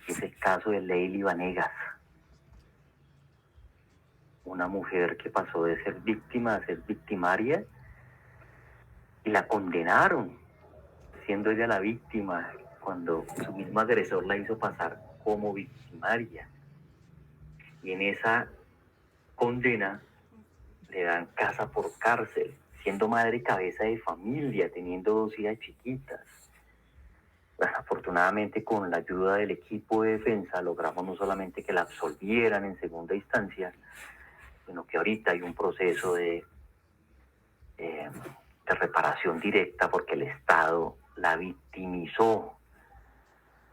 es el caso de Leili Vanegas. Una mujer que pasó de ser víctima a ser victimaria y la condenaron, siendo ella la víctima, cuando su mismo agresor la hizo pasar como victimaria. Y en esa condena le dan casa por cárcel, siendo madre cabeza de familia, teniendo 2 hijas chiquitas. Afortunadamente, con la ayuda del equipo de defensa, logramos no solamente que la absolvieran en segunda instancia, sino que ahorita hay un proceso de reparación directa porque el Estado la victimizó.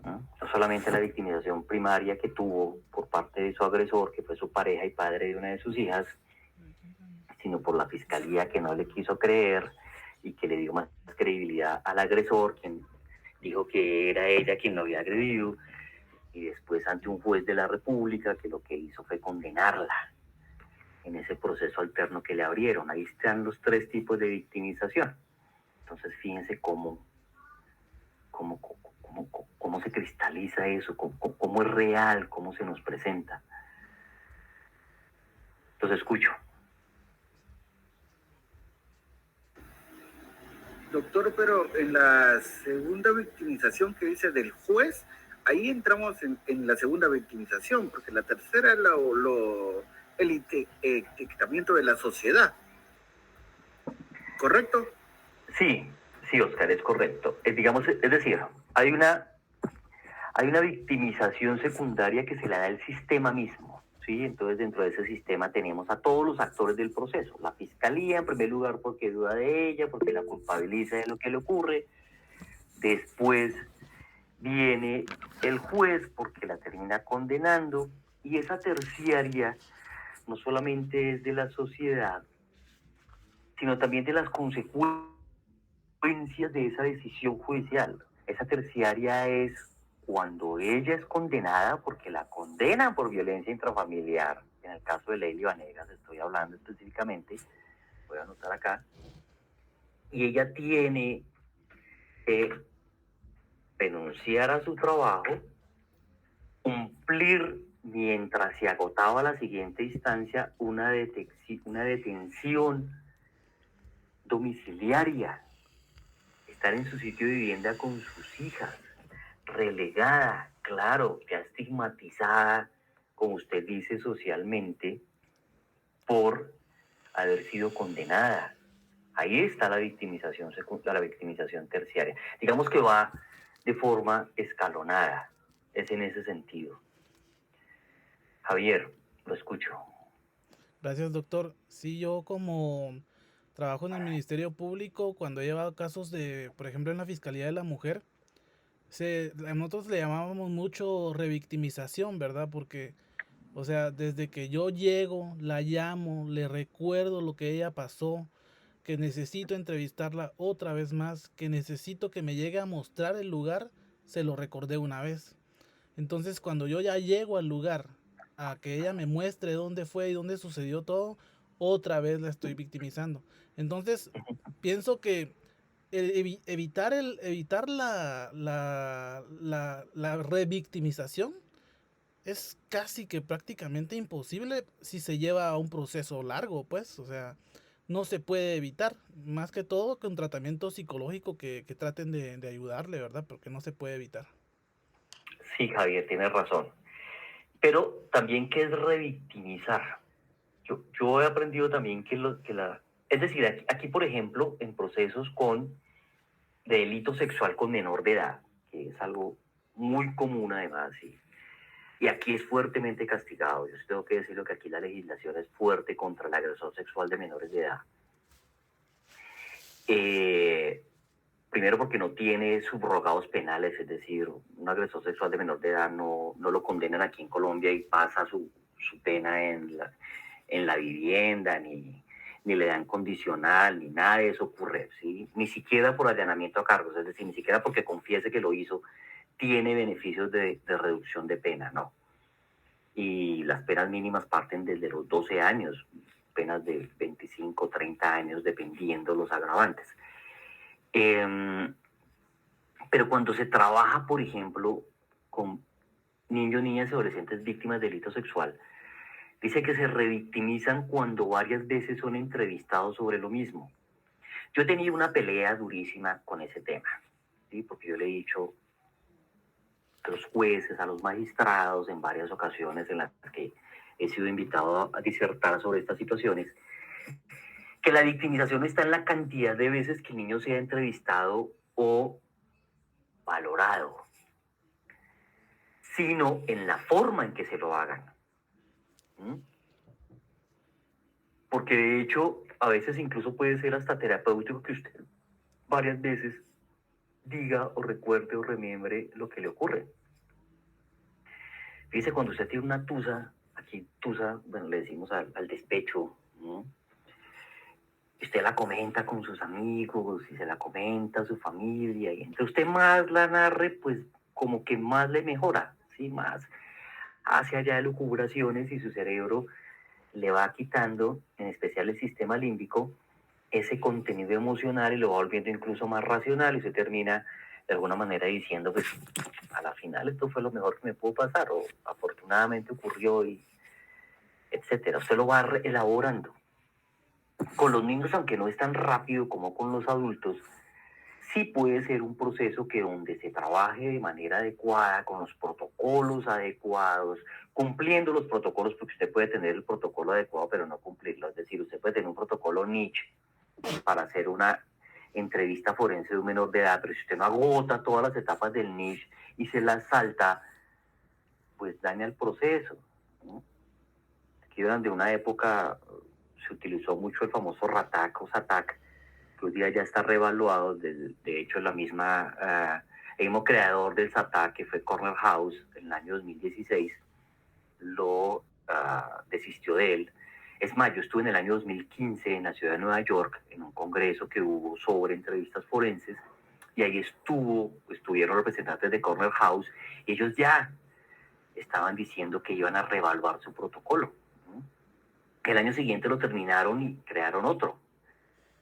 No solamente la victimización primaria que tuvo por parte de su agresor, que fue su pareja y padre de una de sus hijas, sino por la fiscalía que no le quiso creer y que le dio más credibilidad al agresor, quien dijo que era ella quien lo había agredido, y después ante un juez de la República que lo que hizo fue condenarla en ese proceso alterno que le abrieron. Ahí están los 3 tipos de victimización. Entonces fíjense cómo se cristaliza eso, cómo es real, cómo se nos presenta. Entonces escucho. Doctor, pero en la segunda victimización que dice del juez, ahí entramos en la segunda victimización, porque la tercera es el etiquetamiento de la sociedad. ¿Correcto? Sí, Oscar, es correcto. Digamos, es decir, hay una victimización secundaria que se la da el sistema mismo, ¿sí? Entonces, dentro de ese sistema tenemos a todos los actores del proceso. La fiscalía, en primer lugar, porque duda de ella, porque la culpabiliza de lo que le ocurre. Después viene el juez, porque la termina condenando. Y esa terciaria no solamente es de la sociedad, sino también de las consecuencias de esa decisión judicial. Esa terciaria es cuando ella es condenada, porque la condenan por violencia intrafamiliar. En el caso de Leili Vanegas estoy hablando específicamente, voy a anotar acá, y ella tiene que renunciar a su trabajo, cumplir mientras se agotaba la siguiente instancia una detención domiciliaria, estar en su sitio de vivienda con sus hijas, relegada, claro, ya estigmatizada, como usted dice, socialmente, por haber sido condenada. Ahí está la victimización terciaria. Digamos que va de forma escalonada, es en ese sentido. Javier, lo escucho. Gracias, doctor. Sí, yo como trabajo en el Ministerio Público, cuando he llevado casos de, por ejemplo, en la Fiscalía de la Mujer, nosotros le llamábamos mucho revictimización, ¿verdad? Porque, o sea, desde que yo llego, la llamo, le recuerdo lo que ella pasó, que necesito entrevistarla otra vez más, que necesito que me llegue a mostrar el lugar, se lo recordé una vez. Entonces, cuando yo ya llego al lugar, a que ella me muestre dónde fue y dónde sucedió todo, otra vez la estoy victimizando. Entonces, pienso que evitar la revictimización es casi que prácticamente imposible si se lleva a un proceso largo, pues, o sea, no se puede evitar, más que todo con tratamiento psicológico que traten de ayudarle, ¿verdad? Porque no se puede evitar. Sí, Javier, tienes razón. Pero también, ¿qué es revictimizar? Yo he aprendido también es decir, aquí, por ejemplo, en procesos de delito sexual con menor de edad, que es algo muy común además, y aquí es fuertemente castigado. Yo sí tengo que decirlo que aquí la legislación es fuerte contra el agresor sexual de menores de edad. Primero porque no tiene subrogados penales, es decir, un agresor sexual de menor de edad no lo condenan aquí en Colombia y pasa su pena en la vivienda, ni le dan condicional, ni nada de eso ocurre, ¿sí? Ni siquiera por allanamiento a cargos, es decir, ni siquiera porque confiese que lo hizo, tiene beneficios de reducción de pena, no. Y las penas mínimas parten desde los 12 años, penas de 25, 30 años, dependiendo los agravantes. Pero cuando se trabaja, por ejemplo, con niños, niñas y adolescentes víctimas de delito sexual, dice que se revictimizan cuando varias veces son entrevistados sobre lo mismo. Yo he tenido una pelea durísima con ese tema, ¿sí? Porque yo le he dicho a los jueces, a los magistrados, en varias ocasiones en las que he sido invitado a disertar sobre estas situaciones, que la victimización está en la cantidad de veces que el niño sea entrevistado o valorado, sino en la forma en que se lo hagan. ¿Mm? Porque de hecho, a veces incluso puede ser hasta terapéutico que usted varias veces diga o recuerde o remembre lo que le ocurre. Fíjese, cuando usted tiene una tusa, aquí tusa, bueno, le decimos al despecho, ¿no? Usted la comenta con sus amigos y se la comenta a su familia, y entre usted más la narre, pues como que más le mejora, ¿sí? Más hacia allá de lucubraciones y su cerebro le va quitando, en especial el sistema límbico, ese contenido emocional y lo va volviendo incluso más racional y se termina de alguna manera diciendo, pues a la final esto fue lo mejor que me pudo pasar o afortunadamente ocurrió y etcétera. Usted lo va elaborando. Con los niños, aunque no es tan rápido como con los adultos, sí puede ser un proceso que donde se trabaje de manera adecuada, con los protocolos adecuados, cumpliendo los protocolos, porque usted puede tener el protocolo adecuado pero no cumplirlo. Es decir, usted puede tener un protocolo niche para hacer una entrevista forense de un menor de edad, pero si usted no agota todas las etapas del niche y se las salta, pues daña el proceso, ¿no? Aquí durante una época se utilizó mucho el famoso RATAC o SATAC, que hoy día ya está reevaluado. De hecho, el mismo creador del SATAC, que fue Corner House en el año 2016, lo desistió de él. Es más, yo estuve en el año 2015 en la ciudad de Nueva York en un congreso que hubo sobre entrevistas forenses y ahí estuvieron representantes de Corner House y ellos ya estaban diciendo que iban a reevaluar su protocolo. El año siguiente lo terminaron y crearon otro,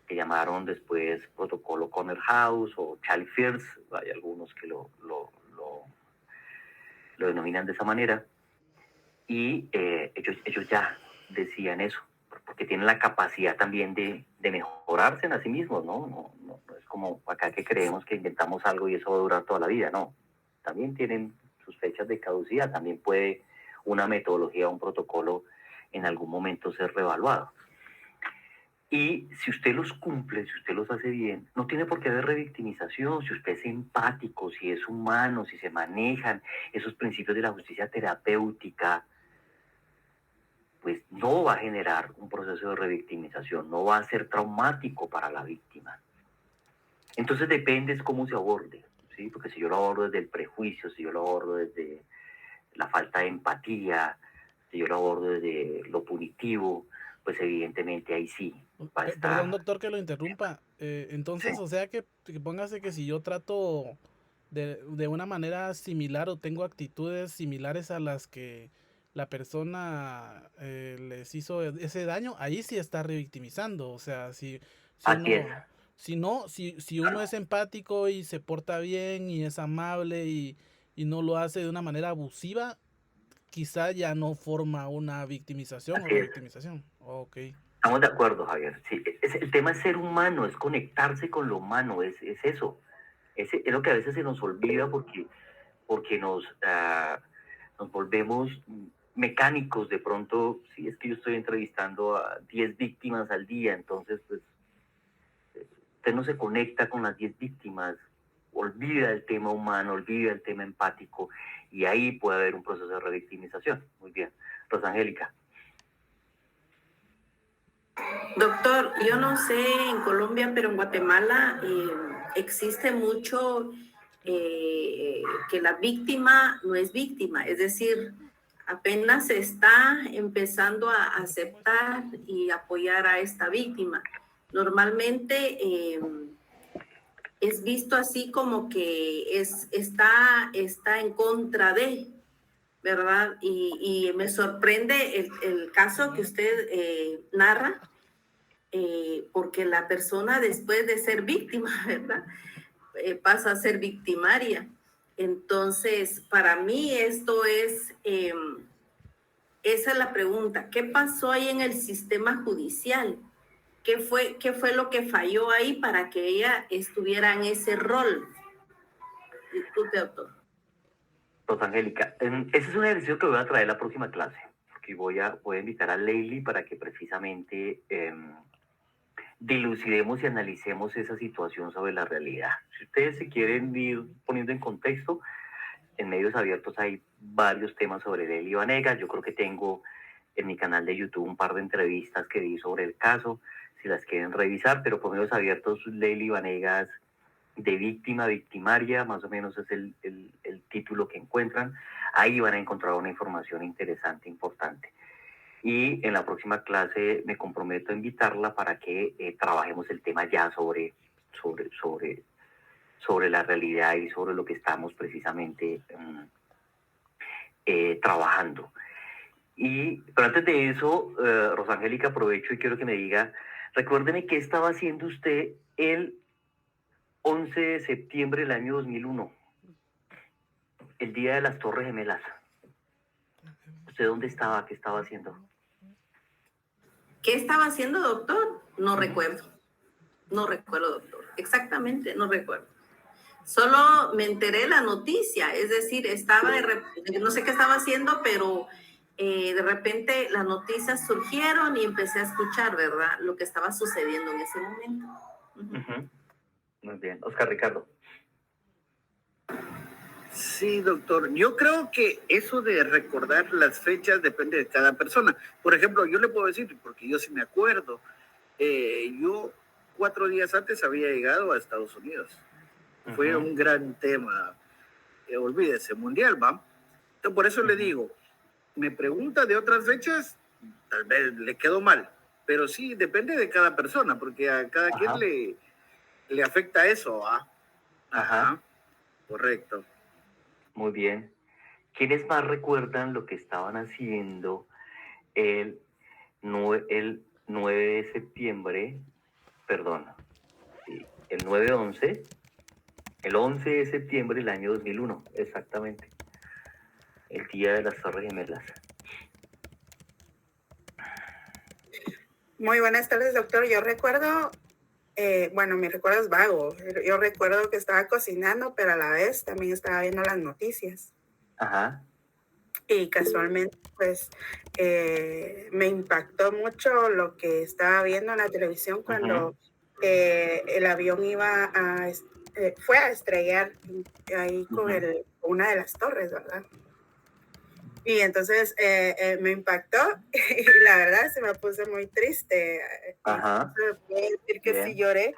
que llamaron después protocolo Corner House o Child First. Hay algunos que lo denominan de esa manera. Y ellos ya decían eso, porque tienen la capacidad también de mejorarse en a sí mismos, ¿no? No es como acá que creemos que inventamos algo y eso va a durar toda la vida, no. También tienen sus fechas de caducidad, también puede una metodología, un protocolo en algún momento ser reevaluado. Y si usted los cumple, si usted los hace bien, no tiene por qué haber revictimización. Si usted es empático, si es humano, si se manejan esos principios de la justicia terapéutica, pues no va a generar un proceso de revictimización, no va a ser traumático para la víctima. Entonces depende de cómo se aborde, ¿sí? Porque si yo lo abordo desde el prejuicio, si yo lo abordo desde la falta de empatía, si yo lo abordo desde lo punitivo, pues evidentemente ahí sí va a estar. Perdón, doctor, que lo interrumpa. Entonces, Sí. o sea que póngase que si yo trato de una manera similar o tengo actitudes similares a las que la persona les hizo ese daño, ahí sí está revictimizando. O sea, si Así es. uno, si uno es empático y se porta bien y es amable y no lo hace de una manera abusiva, quizá ya no forma una victimización o Así es. revictimización. Ok. Estamos de acuerdo, Javier. Sí, el tema es ser humano, es conectarse con lo humano, es eso. Es lo que a veces se nos olvida porque nos volvemos mecánicos de pronto. Si es que yo estoy entrevistando a 10 víctimas al día, entonces pues usted no se conecta con las 10 víctimas, olvida el tema humano, olvida el tema empático, y ahí puede haber un proceso de revictimización. Muy bien. Rosangélica. Doctor, yo no sé en Colombia, pero en Guatemala existe mucho que la víctima no es víctima, es decir, apenas se está empezando a aceptar y apoyar a esta víctima. Normalmente es visto así como que está en contra de, ¿verdad? Y me sorprende el caso que usted narra, porque la persona después de ser víctima, ¿verdad? Pasa a ser victimaria. Entonces, para mí esto es, esa es la pregunta, ¿qué pasó ahí en el sistema judicial? ¿Qué fue lo que falló ahí para que ella estuviera en ese rol? Disculpe, doctor. Rosangélica, ese es un ejercicio que voy a traer la próxima clase, porque voy a invitar a Leili para que precisamente dilucidemos y analicemos esa situación sobre la realidad. Si ustedes se quieren ir poniendo en contexto, en Medios Abiertos hay varios temas sobre Leili Vanegas. Yo creo que tengo en mi canal de YouTube un par de entrevistas que di sobre el caso, si las quieren revisar, pero por Medios Abiertos, Leili Vanegas de víctima, victimaria, más o menos es el título que encuentran. Ahí van a encontrar una información interesante, importante. Y en la próxima clase me comprometo a invitarla para que trabajemos el tema ya sobre la realidad y sobre lo que estamos precisamente trabajando. Pero antes de eso, Rosangélica, aprovecho y quiero que me diga, recuérdeme qué estaba haciendo usted el 11 de septiembre del año 2001, el día de las Torres Gemelas. ¿Usted dónde estaba? ¿Qué estaba haciendo? ¿Qué estaba haciendo, doctor? No recuerdo. No recuerdo, doctor. Exactamente, no recuerdo. Solo me enteré la noticia, es decir, no sé qué estaba haciendo, pero de repente las noticias surgieron y empecé a escuchar, ¿verdad? Lo que estaba sucediendo en ese momento. Uh-huh. Muy bien. Oscar Ricardo. Sí, doctor. Yo creo que eso de recordar las fechas depende de cada persona. Por ejemplo, yo le puedo decir, porque yo sí me acuerdo, yo 4 días antes había llegado a Estados Unidos. Uh-huh. Fue un gran tema, olvídese, mundial, ¿va? Entonces, por eso le digo, me pregunta de otras fechas, tal vez le quedó mal, pero sí depende de cada persona, porque a cada quien le afecta eso, ¿va? Ajá. Correcto. Muy bien. ¿Quiénes más recuerdan lo que estaban haciendo el 9 de septiembre? Perdón. Sí, el 9-11, el 11 de septiembre del año 2001, exactamente. El día de las Torres Gemelas. Muy buenas tardes, doctor. Yo recuerdo, mi recuerdo es vago. Yo recuerdo que estaba cocinando, pero a la vez también estaba viendo las noticias. Ajá. Y casualmente, pues, me impactó mucho lo que estaba viendo en la televisión cuando el avión fue a estrellar ahí con una de las torres, ¿verdad? Y entonces me impactó y la verdad se me puse muy triste. Ajá. Puedo decir que sí lloré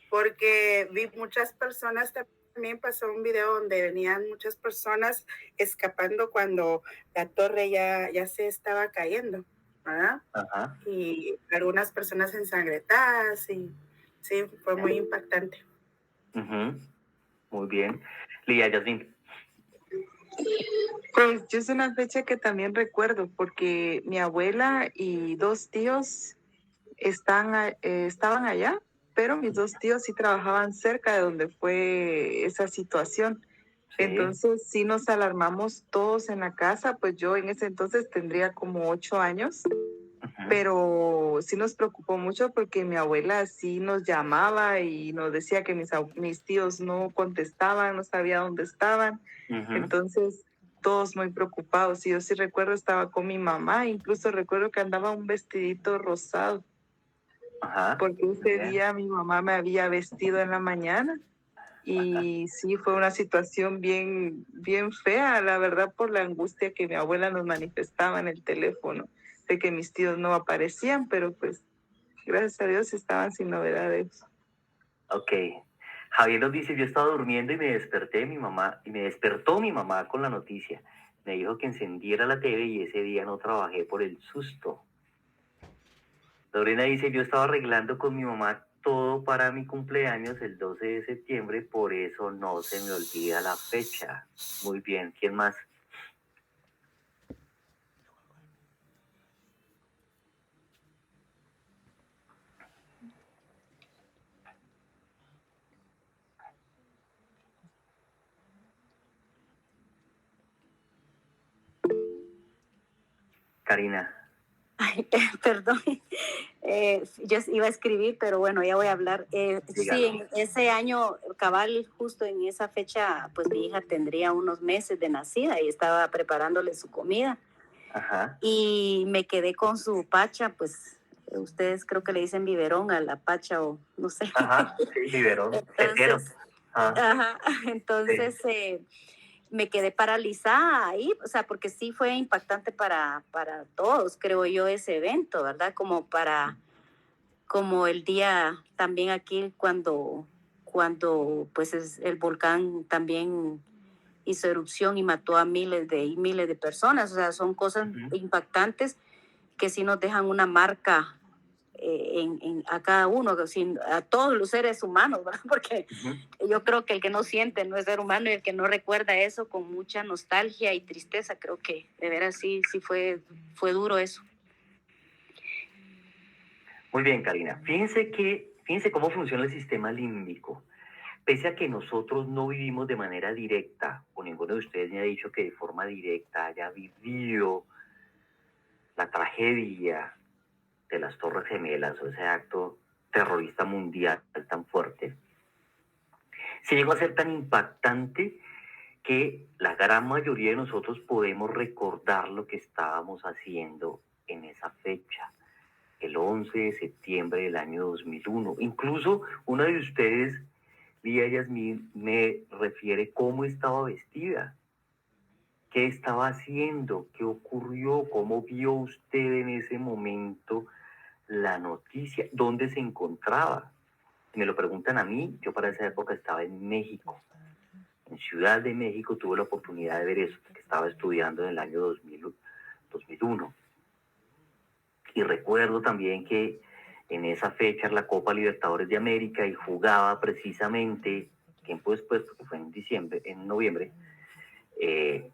porque vi muchas personas, también pasó un video donde venían muchas personas escapando cuando la torre ya se estaba cayendo, ¿verdad? Ajá. Y algunas personas ensangrentadas y sí, fue muy impactante. Muy bien. Lía Yasmin. Pues yo es una fecha que también recuerdo porque mi abuela y 2 tíos estaban allá, pero mis 2 tíos sí trabajaban cerca de donde fue esa situación. Sí. Entonces sí nos alarmamos todos en la casa, pues yo en ese entonces tendría como 8 años, pero sí nos preocupó mucho porque mi abuela sí nos llamaba y nos decía que mis tíos no contestaban, no sabía dónde estaban. Entonces todos muy preocupados. Y yo sí recuerdo, estaba con mi mamá, incluso recuerdo que andaba un vestidito rosado, porque ese día mi mamá me había vestido en la mañana. Y sí, fue una situación bien, bien fea, la verdad, por la angustia que mi abuela nos manifestaba en el teléfono, de que mis tíos no aparecían, pero pues gracias a Dios estaban sin novedades. Ok. Javier nos dice, yo estaba durmiendo y me despertó mi mamá con la noticia. Me dijo que encendiera la TV y ese día no trabajé por el susto. Lorena dice, yo estaba arreglando con mi mamá todo para mi cumpleaños el 12 de septiembre, por eso no se me olvida la fecha. Muy bien, ¿quién más? Karina. Ay, perdón, yo iba a escribir, pero bueno, ya voy a hablar. Sí, en ese año, cabal, justo en esa fecha, pues mi hija tendría unos meses de nacida y estaba preparándole su comida. Ajá. Y me quedé con su pacha, pues ustedes creo que le dicen biberón a la pacha o no sé. Ajá, sí, biberón. Entonces me quedé paralizada ahí, o sea, porque sí fue impactante para todos, creo yo, ese evento, ¿verdad? Como el día también aquí cuando pues el volcán también hizo erupción y mató a miles de personas, o sea, son cosas impactantes que sí nos dejan una marca a cada uno, a todos los seres humanos, ¿verdad? Porque yo creo que el que no siente no es ser humano y el que no recuerda eso con mucha nostalgia y tristeza, creo que de veras sí fue duro eso. Muy bien, Karina. Fíjense cómo funciona el sistema límbico. Pese a que nosotros no vivimos de manera directa, o ninguno de ustedes me ha dicho que de forma directa haya vivido la tragedia de las Torres Gemelas, o ese acto terrorista mundial tan fuerte, se llegó a ser tan impactante que la gran mayoría de nosotros podemos recordar lo que estábamos haciendo en esa fecha, el 11 de septiembre del año 2001. Incluso una de ustedes, Lía Yasmín, me refiere cómo estaba vestida, qué estaba haciendo, qué ocurrió, cómo vio usted en ese momento la noticia, dónde se encontraba. Si me lo preguntan a mí, yo para esa época estaba en México. En Ciudad de México tuve la oportunidad de ver eso, porque estaba estudiando en el año 2001. Y recuerdo también que en esa fecha la Copa Libertadores de América y jugaba precisamente, tiempo después, porque fue en noviembre,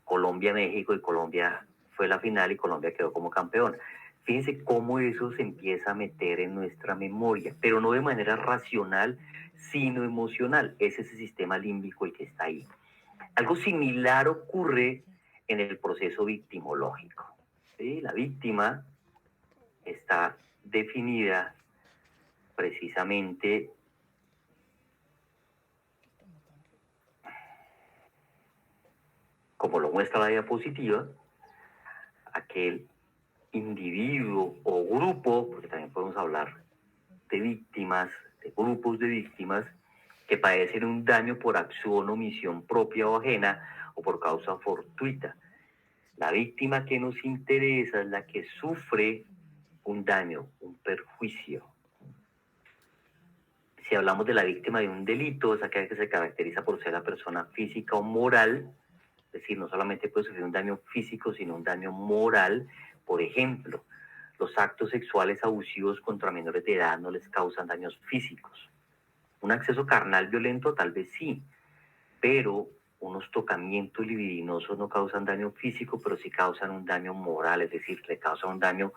Colombia-México, y Colombia fue la final y Colombia quedó como campeón. Fíjense cómo eso se empieza a meter en nuestra memoria, pero no de manera racional, sino emocional. Es ese sistema límbico el que está ahí. Algo similar ocurre en el proceso victimológico. ¿Sí? La víctima está definida precisamente como lo muestra la diapositiva, aquel individuo o grupo, porque también podemos hablar de víctimas, de grupos de víctimas que padecen un daño por acción o omisión propia o ajena o por causa fortuita. La víctima que nos interesa es la que sufre un daño, un perjuicio. Si hablamos de la víctima de un delito, es aquella que se caracteriza por ser la persona física o moral, es decir, no solamente puede sufrir un daño físico, sino un daño moral. Por ejemplo, los actos sexuales abusivos contra menores de edad no les causan daños físicos. Un acceso carnal violento tal vez sí, pero unos tocamientos libidinosos no causan daño físico, pero sí causan un daño moral, es decir, le causan un daño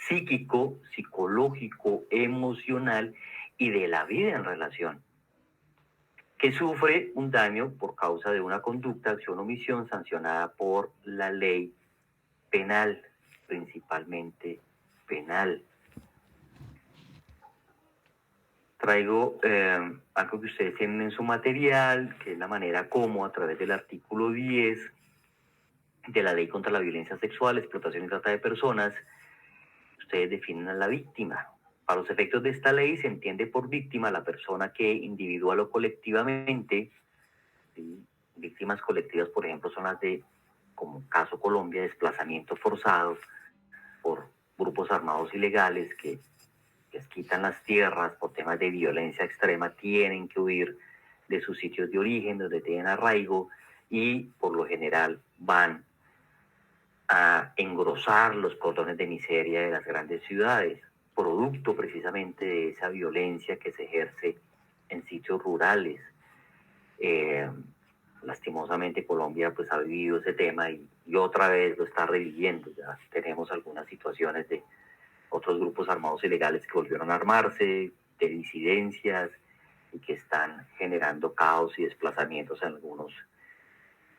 psíquico, psicológico, emocional y de la vida en relación. que sufre un daño por causa de una conducta, acción o omisión sancionada por la ley penal, principalmente penal. Traigo algo que ustedes tienen en su material, que es la manera como a través del artículo 10 de la Ley contra la Violencia Sexual, Explotación y Trata de Personas, ustedes definen a la víctima. Para los efectos de esta ley se entiende por víctima la persona que individual o colectivamente, ¿sí? Víctimas colectivas, por ejemplo, son las de, como caso Colombia, desplazamiento forzado por grupos armados ilegales que les quitan las tierras por temas de violencia extrema, tienen que huir de sus sitios de origen, donde tienen arraigo, y por lo general van a engrosar los cordones de miseria de las grandes ciudades, producto precisamente de esa violencia que se ejerce en sitios rurales. Lastimosamente Colombia pues ha vivido ese tema y otra vez lo está reviviendo. Ya tenemos algunas situaciones de otros grupos armados ilegales que volvieron a armarse, de disidencias, y que están generando caos y desplazamientos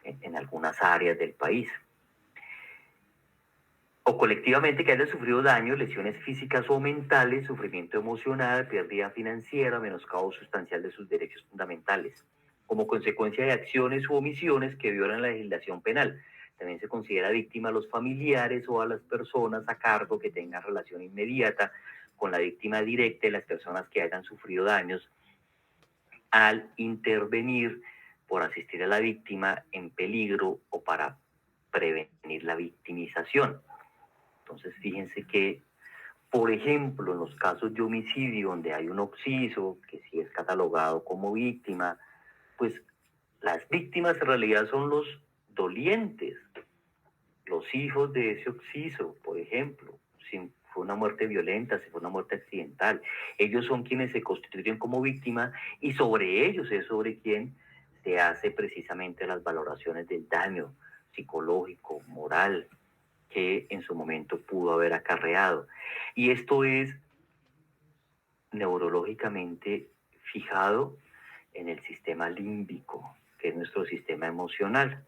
en algunas áreas del país. O colectivamente que hayan sufrido daños, lesiones físicas o mentales, sufrimiento emocional, pérdida financiera, menoscabo sustancial de sus derechos fundamentales, como consecuencia de acciones u omisiones que violan la legislación penal. También se considera víctima a los familiares o a las personas a cargo que tengan relación inmediata con la víctima directa y las personas que hayan sufrido daños al intervenir por asistir a la víctima en peligro o para prevenir la victimización. Entonces, fíjense que, por ejemplo, en los casos de homicidio donde hay un occiso que sí es catalogado como víctima, pues las víctimas en realidad son los dolientes, los hijos de ese occiso, por ejemplo, si fue una muerte violenta, si fue una muerte accidental. Ellos son quienes se constituyen como víctima y sobre ellos es sobre quien se hace precisamente las valoraciones del daño psicológico, moral, que en su momento pudo haber acarreado. Y esto es neurológicamente fijado en el sistema límbico, que es nuestro sistema emocional.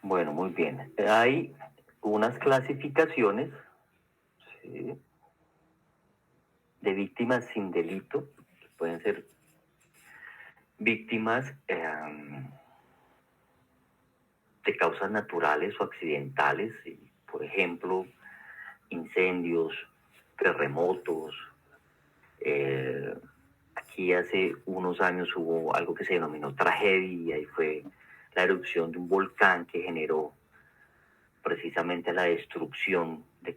Bueno, muy bien. Hay unas clasificaciones, ¿sí?, de víctimas sin delito, que pueden ser víctimas de causas naturales o accidentales, ¿sí? Por ejemplo, incendios, terremotos. Aquí hace unos años hubo algo que se denominó tragedia y fue la erupción de un volcán que generó precisamente la destrucción de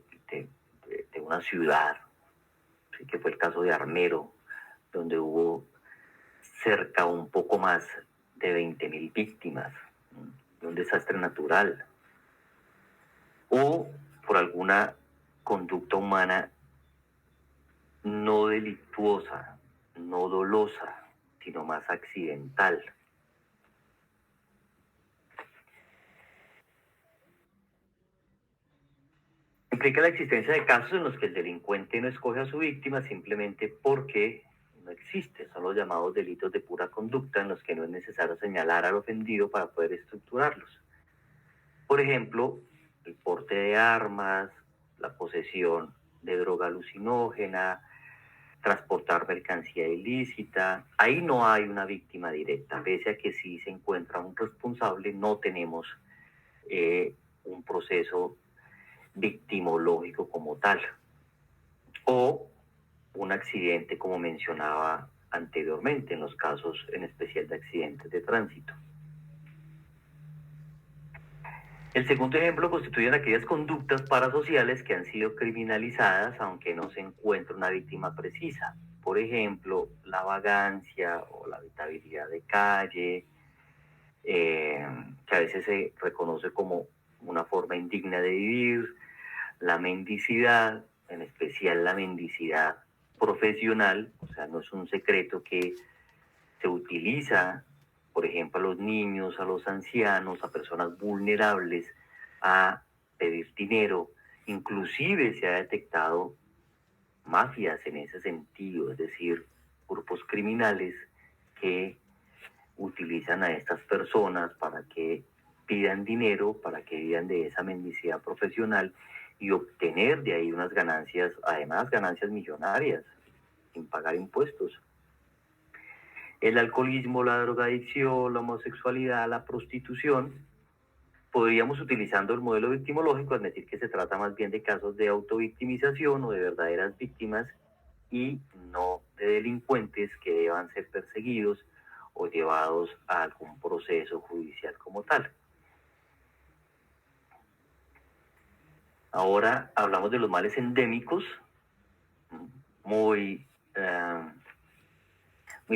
una ciudad, ¿sí?, que fue el caso de Armero, donde hubo cerca un poco más de 20.000 víctimas, de un desastre natural, o por alguna conducta humana no delictuosa, no dolosa, sino más accidental. Implica la existencia de casos en los que el delincuente no escoge a su víctima simplemente porque no existe. Son los llamados delitos de pura conducta, en los que no es necesario señalar al ofendido para poder estructurarlos. Por ejemplo, el porte de armas, la posesión de droga alucinógena, transportar mercancía ilícita. Ahí no hay una víctima directa, pese a que sí se encuentra un responsable, no tenemos un proceso victimológico como tal, o un accidente como mencionaba anteriormente en los casos en especial de accidentes de tránsito. El segundo ejemplo constituyen aquellas conductas parasociales que han sido criminalizadas aunque no se encuentre una víctima precisa. Por ejemplo, la vagancia o la habitabilidad de calle, que a veces se reconoce como una forma indigna de vivir, la mendicidad, en especial la mendicidad profesional, o sea, no es un secreto que se utiliza por ejemplo, a los niños, a los ancianos, a personas vulnerables, a pedir dinero. Inclusive se ha detectado mafias en ese sentido, es decir, grupos criminales que utilizan a estas personas para que pidan dinero, para que vivan de esa mendicidad profesional y obtener de ahí unas ganancias, además ganancias millonarias, sin pagar impuestos. El alcoholismo, la drogadicción, la homosexualidad, la prostitución, podríamos, utilizando el modelo victimológico, admitir que se trata más bien de casos de autovictimización o de verdaderas víctimas y no de delincuentes que deban ser perseguidos o llevados a algún proceso judicial como tal. Ahora hablamos de los males endémicos, muy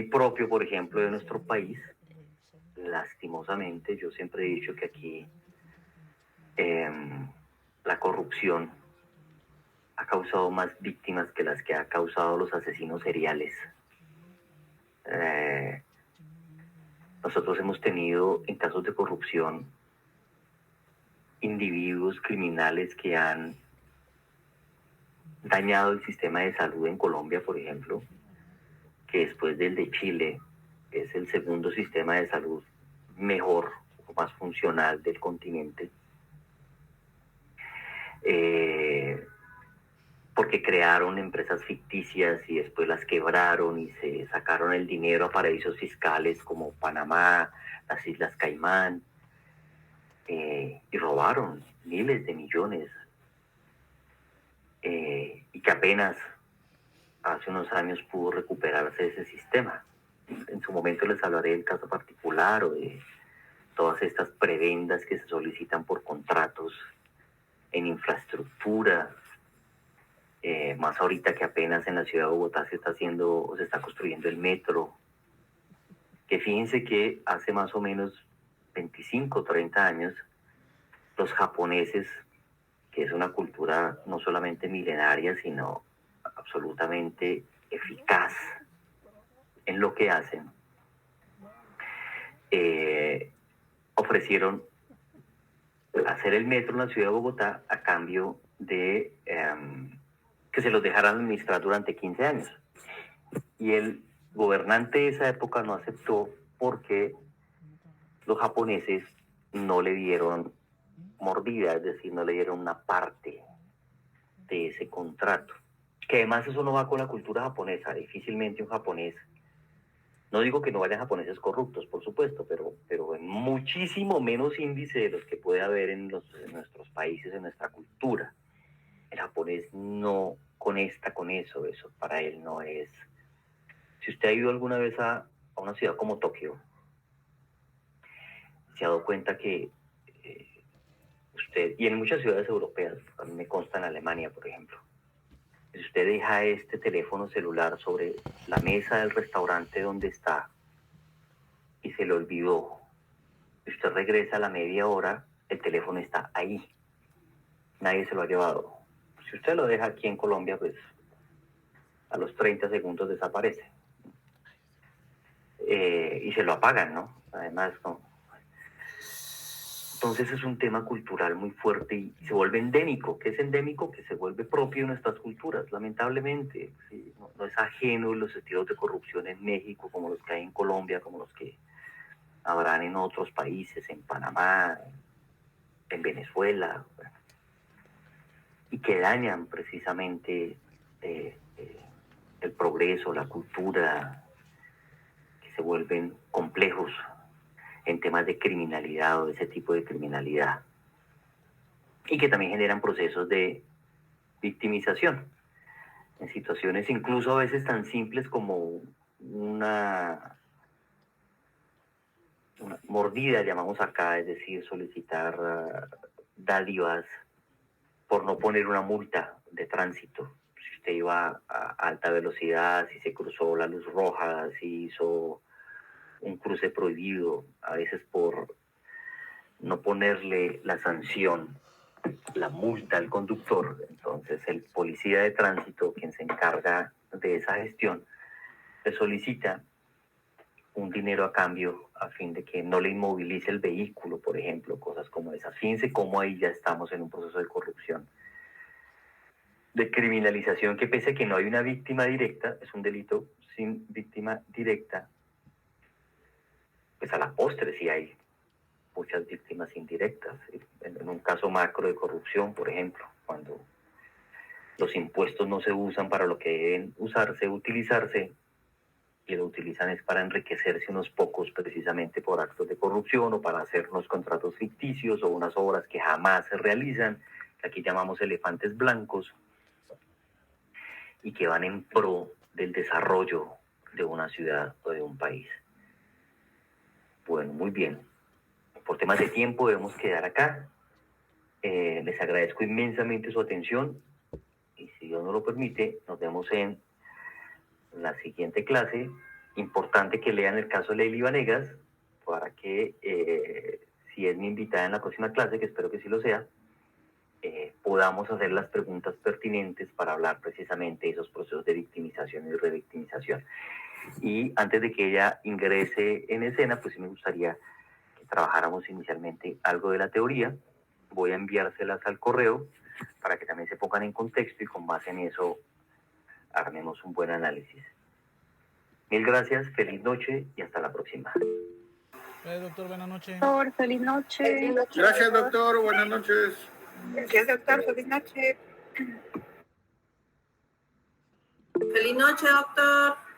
propio, por ejemplo, de nuestro país. Lastimosamente, yo siempre he dicho que aquí la corrupción ha causado más víctimas que las que ha causado los asesinos seriales. Nosotros hemos tenido, en casos de corrupción, individuos criminales que han dañado el sistema de salud en Colombia, por ejemplo, que después del de Chile es el segundo sistema de salud mejor o más funcional del continente, porque crearon empresas ficticias y después las quebraron y se sacaron el dinero a paraísos fiscales como Panamá, las Islas Caimán, y robaron miles de millones, y que apenas hace unos años pudo recuperarse ese sistema. En su momento les hablaré del caso particular o de todas estas prebendas que se solicitan por contratos en infraestructura, más ahorita que apenas en la ciudad de Bogotá se está construyendo el metro, que fíjense que hace más o menos 25, 30 años, los japoneses, que es una cultura no solamente milenaria, sino absolutamente eficaz en lo que hacen, ofrecieron hacer el metro en la ciudad de Bogotá a cambio de que se los dejaran administrar durante 15 años. Y el gobernante de esa época no aceptó porque los japoneses no le dieron mordida, es decir, no le dieron una parte de ese contrato. Que además eso no va con la cultura japonesa. Difícilmente un japonés, no digo que no vayan japoneses corruptos, por supuesto, pero en muchísimo menos índice de los que puede haber en nuestros países, en nuestra cultura. El japonés no conecta con eso para él no es. Si usted ha ido alguna vez a una ciudad como Tokio, se ha dado cuenta que usted, y en muchas ciudades europeas, a mí me consta en Alemania, por ejemplo, si usted deja este teléfono celular sobre la mesa del restaurante donde está y se le olvidó, y usted regresa a la media hora, el teléfono está ahí. Nadie se lo ha llevado. Si usted lo deja aquí en Colombia, pues a los 30 segundos desaparece. Y se lo apagan, ¿no? Además, ¿no? Entonces es un tema cultural muy fuerte y se vuelve endémico. ¿Qué es endémico? Que se vuelve propio de nuestras culturas, lamentablemente. ¿Sí? No es ajeno los estilos de corrupción en México, como los que hay en Colombia, como los que habrán en otros países, en Panamá, en Venezuela, y que dañan precisamente el progreso, la cultura, que se vuelven complejos en temas de criminalidad o de ese tipo de criminalidad, y que también generan procesos de victimización en situaciones incluso a veces tan simples como una mordida, llamamos acá, es decir, solicitar dádivas por no poner una multa de tránsito. Si usted iba a alta velocidad, si se cruzó la luz roja, si hizo un cruce prohibido, a veces por no ponerle la sanción, la multa al conductor. Entonces el policía de tránsito, quien se encarga de esa gestión, le solicita un dinero a cambio a fin de que no le inmovilice el vehículo, por ejemplo, cosas como esas. Fíjense cómo ahí ya estamos en un proceso de corrupción, de criminalización, que pese a que no hay una víctima directa, es un delito sin víctima directa, pues a la postre sí hay muchas víctimas indirectas. En un caso macro de corrupción, por ejemplo, cuando los impuestos no se usan para lo que deben utilizarse, y lo utilizan es para enriquecerse unos pocos precisamente por actos de corrupción o para hacer unos contratos ficticios o unas obras que jamás se realizan, que aquí llamamos elefantes blancos, y que van en pro del desarrollo de una ciudad o de un país. Bueno, muy bien. Por temas de tiempo debemos quedar acá. Les agradezco inmensamente su atención y si Dios nos lo permite, nos vemos en la siguiente clase. Importante que lean el caso de Leili Vanegas para que, si es mi invitada en la próxima clase, que espero que sí lo sea, podamos hacer las preguntas pertinentes para hablar precisamente de esos procesos de victimización y revictimización. Y antes de que ella ingrese en escena, pues sí me gustaría que trabajáramos inicialmente algo de la teoría. Voy a enviárselas al correo para que también se pongan en contexto y con base en eso armemos un buen análisis. Mil gracias, feliz noche y hasta la próxima. Doctor, buenas noches. Doctor, feliz noche. Gracias, doctor. Buenas noches. Gracias, doctor. Feliz noche. Feliz noche, doctor.